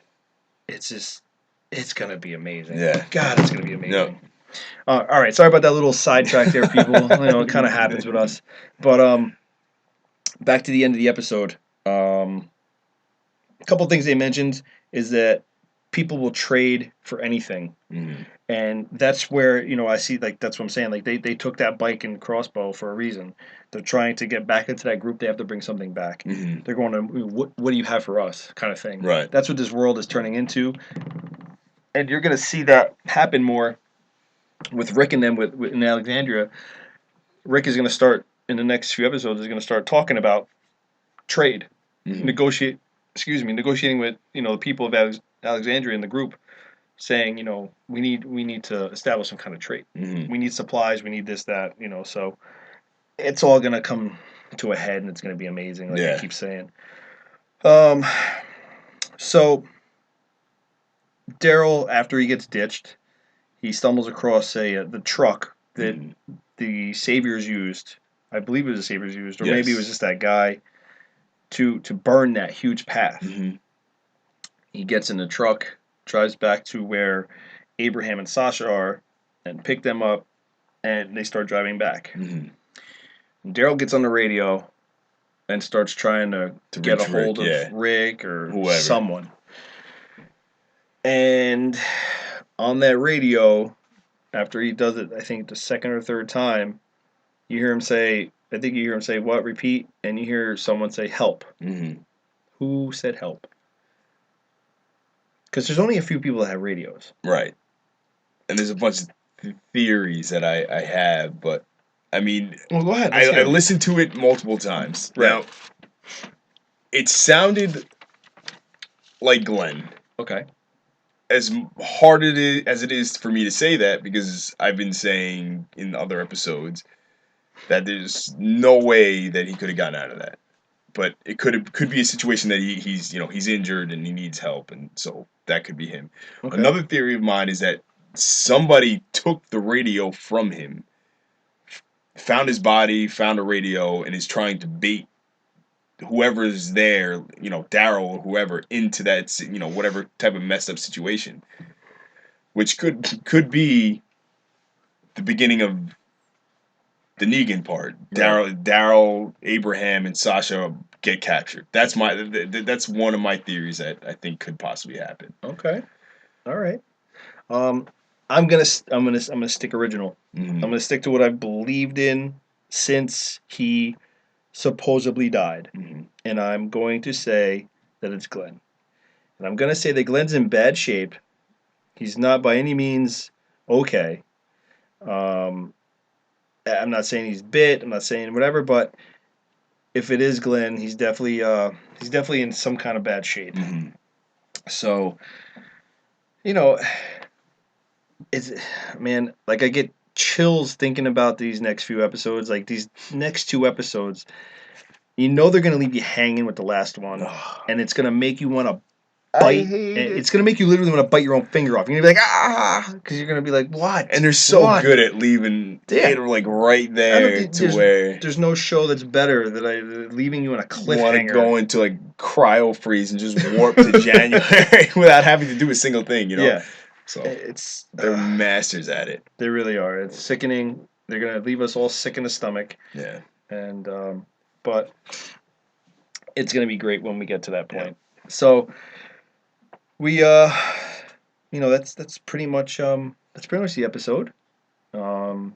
it's gonna be amazing. Yeah. God, it's gonna be amazing. Yep. All right, sorry about that little sidetrack there, people. It kind of happens with us. But back to the end of the episode. A couple things they mentioned is that people will trade for anything, and that's where I see that's what I'm saying. Like they took that bike and crossbow for a reason. They're trying to get back into that group. They have to bring something back. They're going to what do you have for us, kind of thing. Right. That's what this world is turning into, and you're going to see that happen more with Rick and them in Alexandria. Rick is going to start in the next few episodes. Is going to start talking about trade, negotiating with the people of Alexandria in the group, saying we need to establish some kind of trade. We need supplies. We need this, that. So it's all going to come to a head, and it's going to be amazing. Like I keep saying. So Daryl, after he gets ditched, he stumbles across the truck that the Saviors used. I believe it was the Saviors used, or maybe it was just that guy to burn that huge path. He gets in the truck, drives back to where Abraham and Sasha are, and pick them up, and they start driving back. Mm-hmm. Daryl gets on the radio and starts trying to get a reach hold Rick, of Rick or whoever. someone. And on that radio, after he does it, I think the second or third time, you hear him say, what, repeat? And you hear someone say, help. Mm-hmm. Who said help? Because there's only a few people that have radios. Right. And there's a bunch of theories that I have, but I mean, Well, go ahead. I listened to it multiple times. Right. Now, it sounded like Glenn. Okay. As hard as it is for me to say that, because I've been saying in other episodes that there's no way that he could have gotten out of that. But it could be a situation that he's injured and he needs help, and so that could be him. Okay. Another theory of mine is that somebody took the radio from him, found his body, found a radio, and is trying to bait whoever's there, Daryl or whoever, into that, whatever type of messed up situation, which could be the beginning of the Negan part. Daryl, Abraham, and Sasha get captured. That's one of my theories that I think could possibly happen. Okay. All right. I'm gonna stick original. Mm-hmm. I'm gonna stick to what I've believed in since he supposedly died, and I'm going to say that it's Glenn. And I'm going to say that Glenn's in bad shape. He's not by any means okay. I'm not saying he's bit. I'm not saying whatever, but if it is Glenn, he's definitely in some kind of bad shape. Mm-hmm. So, it's, man, like I get chills thinking about these next few episodes. Like these next two episodes, they're going to leave you hanging with the last one, and it's going to make you want to bite. It's going to make you literally want to bite your own finger off. You're going to be like, because you're going to be like, what? And they're so good at leaving it like right there there's no show that's better than leaving you in a cliffhanger. You want to go into like cryo freeze and just warp to January without having to do a single thing, Yeah. So they're masters at it. They really are. It's sickening. They're going to leave us all sick in the stomach. Yeah. And but it's going to be great when we get to that point. Yeah. So we that's pretty much the episode. Wanted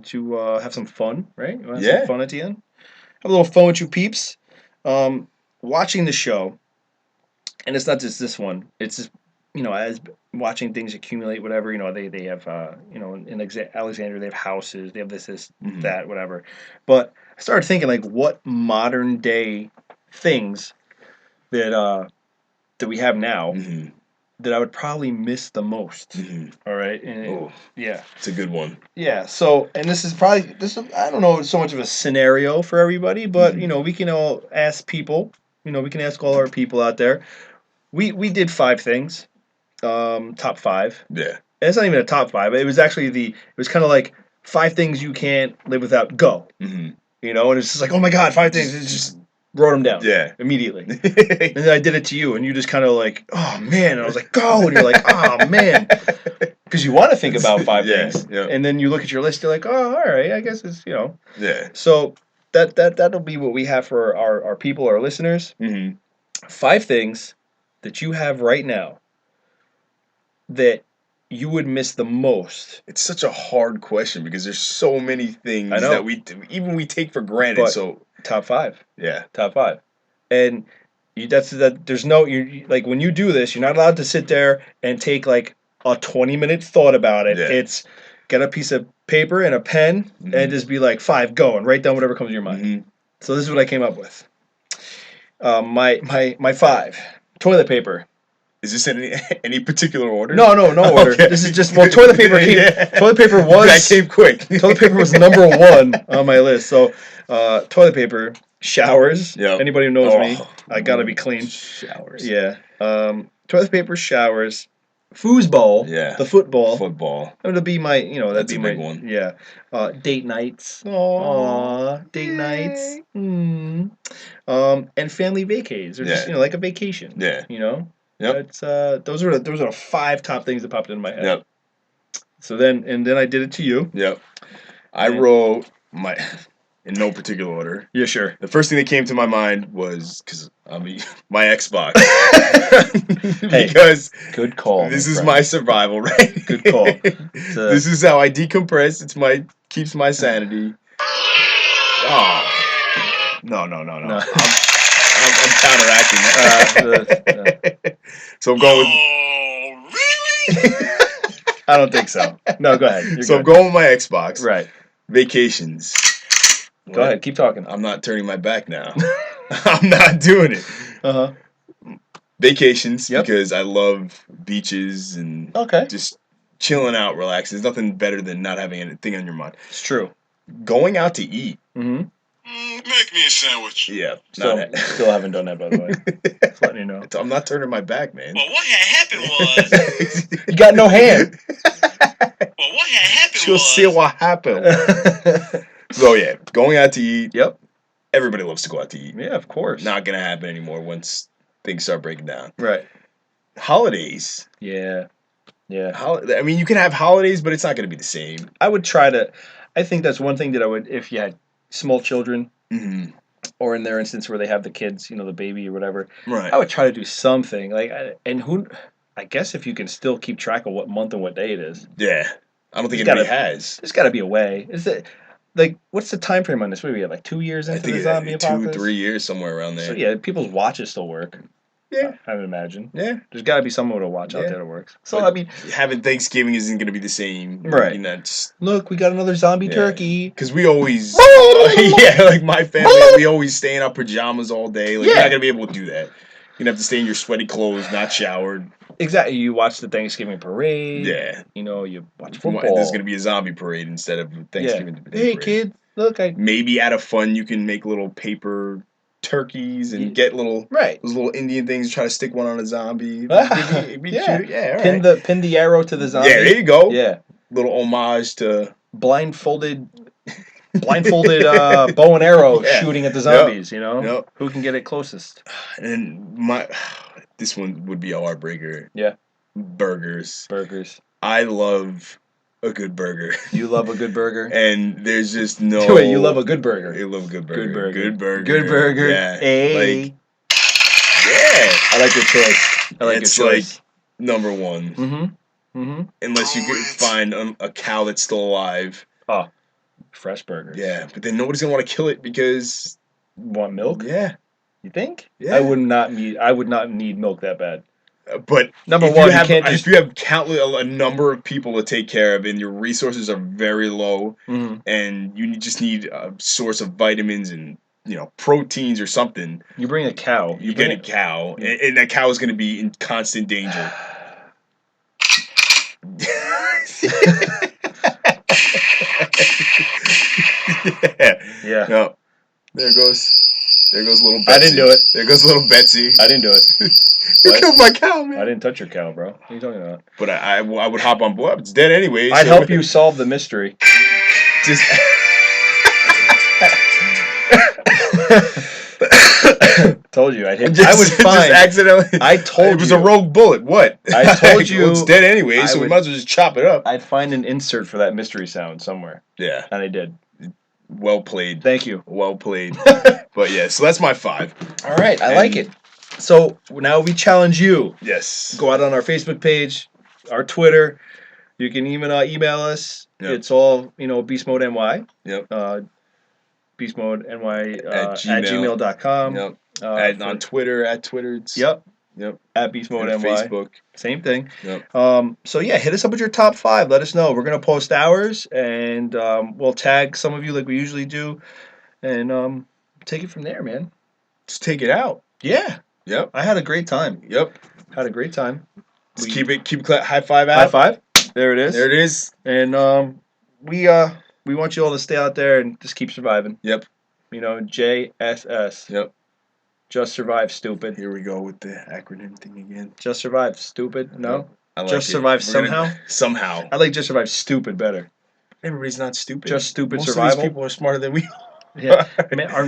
to have some fun, right? You want to have some fun at the end? Have a little fun with you peeps. Watching the show, and it's not just this one. It's just, as watching things accumulate, whatever, they have, in Alexandria, they have houses, they have this, that, whatever. But I started thinking, like, what modern day things that we have now that I would probably miss the most. All right. And yeah. It's a good one. Yeah. So, and this is I don't know, so much of a scenario for everybody, but, we can all ask people, we can ask all our people out there. We did 5 things. Top 5. Yeah. And it's not even a top 5. It was actually it was kind of like 5 things you can't live without. Go. And it's just like, oh my God, 5 things. It's just wrote them down. Yeah. Immediately. And then I did it to you, and you just kind of like, oh man. And I was like, go. And you're like, oh man. Because you want to think about 5 things. Yeah. And then you look at your list, you're like, oh, all right, I guess it's, Yeah. So that'll be what we have for our people, our listeners. 5 things that you have right now that you would miss the most. It's such a hard question because there's so many things that we take for granted. But so top 5. Yeah. Top 5. And there's no, like when you do this, you're not allowed to sit there and take like a 20-minute thought about it. Yeah. It's get a piece of paper and a pen and just be like 5, go, and write down whatever comes to your mind. So this is what I came up with. My 5, toilet paper. Is this in any particular order? No order. Okay. This is just, toilet paper toilet paper was... That came quick. Toilet paper was number 1 on my list. So, toilet paper, showers. Yep. Anybody who knows me, I gotta be clean. Showers. Yeah. Toilet paper, showers, foosball, Yeah. the football. Football. That'll be my, that'd That's be a my big one. Yeah. Date nights. Aww. Date Yay. nights. And family vacays, or just Yeah. like a vacation. Yeah. Yep. Yep. That's those are the 5 top things that popped into my head. Yep. So then I did it to you. Yep. I And- wrote my in no particular order. Yeah, sure. The first thing that came to my mind was my Xbox. Hey, Because good call. this my is friend. my survival, right? Good call. This is how I decompress. Keeps my sanity. Oh. No. No. I'm counteracting that. So I'm going with. Oh, really? I don't think so. No, go ahead. You're So I'm good. going with my Xbox. Right. Vacations. Go ahead. Keep talking. I'm not turning my back now. I'm not doing it. Uh-huh. Vacations, Yep. because I love beaches and Okay. just chilling out, relaxing. There's nothing better than not having anything on your mind. It's true. Going out to eat. Mm-hmm. Make me a sandwich. Yeah. Still, not still haven't done that, by the way. Just letting you know. I'm not turning my back, man. Well, what had happened was. You got no hand. Well, what had happened She'll was. see what happened. So yeah, going out to eat. Yep. Everybody loves to go out to eat. Yeah, of course. Not gonna happen anymore once things start breaking down. Right. Holidays. Yeah. Yeah. I mean, you can have holidays, but it's not gonna be the same. I would try to. I think that's one thing that I would, if you had small children, Mm-hmm. or in their instance where they have the kids, the baby or whatever, Right. I would try to do something. I guess if you can still keep track of what month and what day it is, Yeah. I don't think It's anybody gotta- has. there's got to be a way. Is it what's the time frame on this? What do we have? Like 2 years I into think the zombie 2, apocalypse? 3 years somewhere around there. So yeah, people's watches still work. Yeah. I would imagine. Yeah. There's got to be someone with a watch out Yeah. there that works. So But I mean, having Thanksgiving isn't gonna be the same. Right. You know, just look, we got another zombie Yeah. turkey. because we always, yeah, like my family, we always stay in our pajamas all day. Like you're Yeah. not gonna be able to do that. You're gonna have to stay in your sweaty clothes, not showered. Exactly. You watch the Thanksgiving parade. Yeah. You watch football. There's gonna be a zombie parade instead of Thanksgiving Day Hey, parade. kid, look, Maybe out of fun, you can make little paper turkeys and Yeah. get those right. little Indian things. Try to stick one on a zombie. It'd be Yeah. cute. Yeah, all Pin right. the arrow to the zombie. Yeah, there you go. Yeah. Little homage to. Blindfolded bow and arrow Yeah. shooting at the zombies. Yep. Who can get it closest? And this one would be a heartbreaker. Yeah. Burgers. Burgers. I love a good burger. You love a good burger. And there's just no. Wait, you love a good burger. You love a good burger. Good burger. Good burger. Good burger. Yeah. Hey. Like, yeah. I like your choice. I like It's your choice. Number one. Mm-hmm. Mm-hmm. Unless you could find a cow that's still alive. Oh, fresh burgers. Yeah, but then nobody's gonna want to kill it because. Want milk? Yeah. You think? Yeah. I would not need milk that bad. But Number if one, you have, can't just. if you have a number of people to take care of and your resources are very low, Mhm. and you just need a source of vitamins and proteins or something, You bring a cow. you get a cow, and that cow is going to be in constant danger. Yeah. No. There goes little Betsy. I didn't do it. There goes little Betsy. I didn't do it. You What? killed my cow, man. I didn't touch your cow, bro. What are you talking about? But I would hop on board. It's dead anyway. I'd so- help you solve the mystery. Just Told you I'd hit. Just, I would just find. accidentally. I told it was you. a rogue bullet. What? I told you Well, it's dead anyway, I so we would- might as well just chop it up. I'd find an insert for that mystery sound somewhere, Yeah. and I did. Well played. Thank you. Well played. But yeah, so that's my 5. All right, I like it. So now we challenge you. Yes. Go out on our Facebook page, our Twitter. You can even email us. Yep. It's all Beast Mode NY. Yep. Beast Mode NY At at Gmail. gmail.com. Yep. For- On Twitter, it's Yep. Yep. At Beast Mode And NY. Facebook. Same thing. Yep. So yeah, hit us up with your top 5. Let us know. We're gonna post ours, and we'll tag some of you like we usually do, and take it from there, man. Just take it out. Yeah, Yep. I had a great time. Yep. Had a great time. Just keep it high five out. High five. There it is. There it is. And we want you all to stay out there and just keep surviving. Yep. JSS. Yep. Just survive, stupid. Here we go with the acronym thing again. Just survive, stupid. No. I like Just it. Survive We're gonna- Somehow? Somehow. I like Just Survive Stupid better. Everybody's not stupid. Just Stupid Most Survival? of these people are smarter than we Yeah.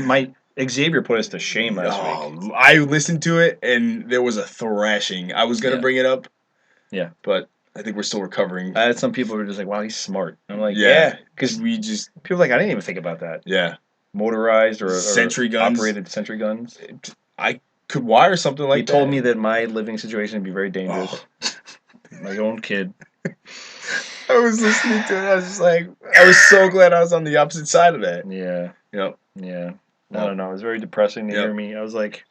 My Xavier put us to shame last week. I listened to it and there was a thrashing. I was gonna Yeah. bring it up. Yeah. But I think we're still recovering. I had some people who were just like, wow, he's smart. I'm like, Yeah. yeah. Because we just people are like, I didn't even think about that. yeah. Motorized or Sentry guns. operated sentry guns. I could wire something like He that. told me that my living situation would be very dangerous. My own kid. I was listening to it. I was just like, I was so glad I was on the opposite side of that. Yeah. Yep. Yeah. I Well, don't know. It was very depressing to Yep. hear me. I was like,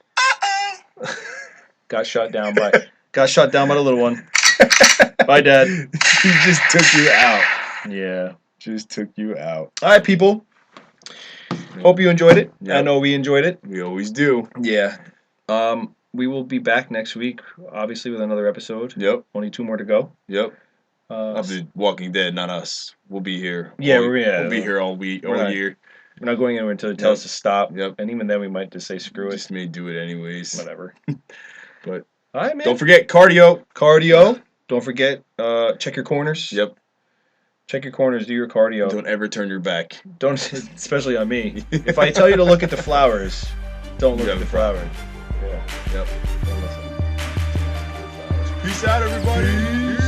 got shot down by the little one. Bye, Dad. He just took you out. Yeah. Just took you out. All right, people. Hope you enjoyed it. Yep. I know we enjoyed it. We always do. Yeah. We will be back next week, obviously, with another episode. Yep. Only 2 more to go. Yep. Of the Walking Dead, not us. We'll be here. Yeah, We'll be here all week, We're all not- year. We're not going anywhere until it tells us to stop. Yep. And even then, we might just say screw it. Just may do it anyways. Whatever. But all right, man. don't forget cardio. Cardio. Don't forget, check your corners. Yep. Check your corners. Do your cardio. Don't ever turn your back. Don't, especially on me. If I tell you to look at the flowers, don't look Yep. at the flowers. Yeah. Yep. Don't listen. Peace out, everybody.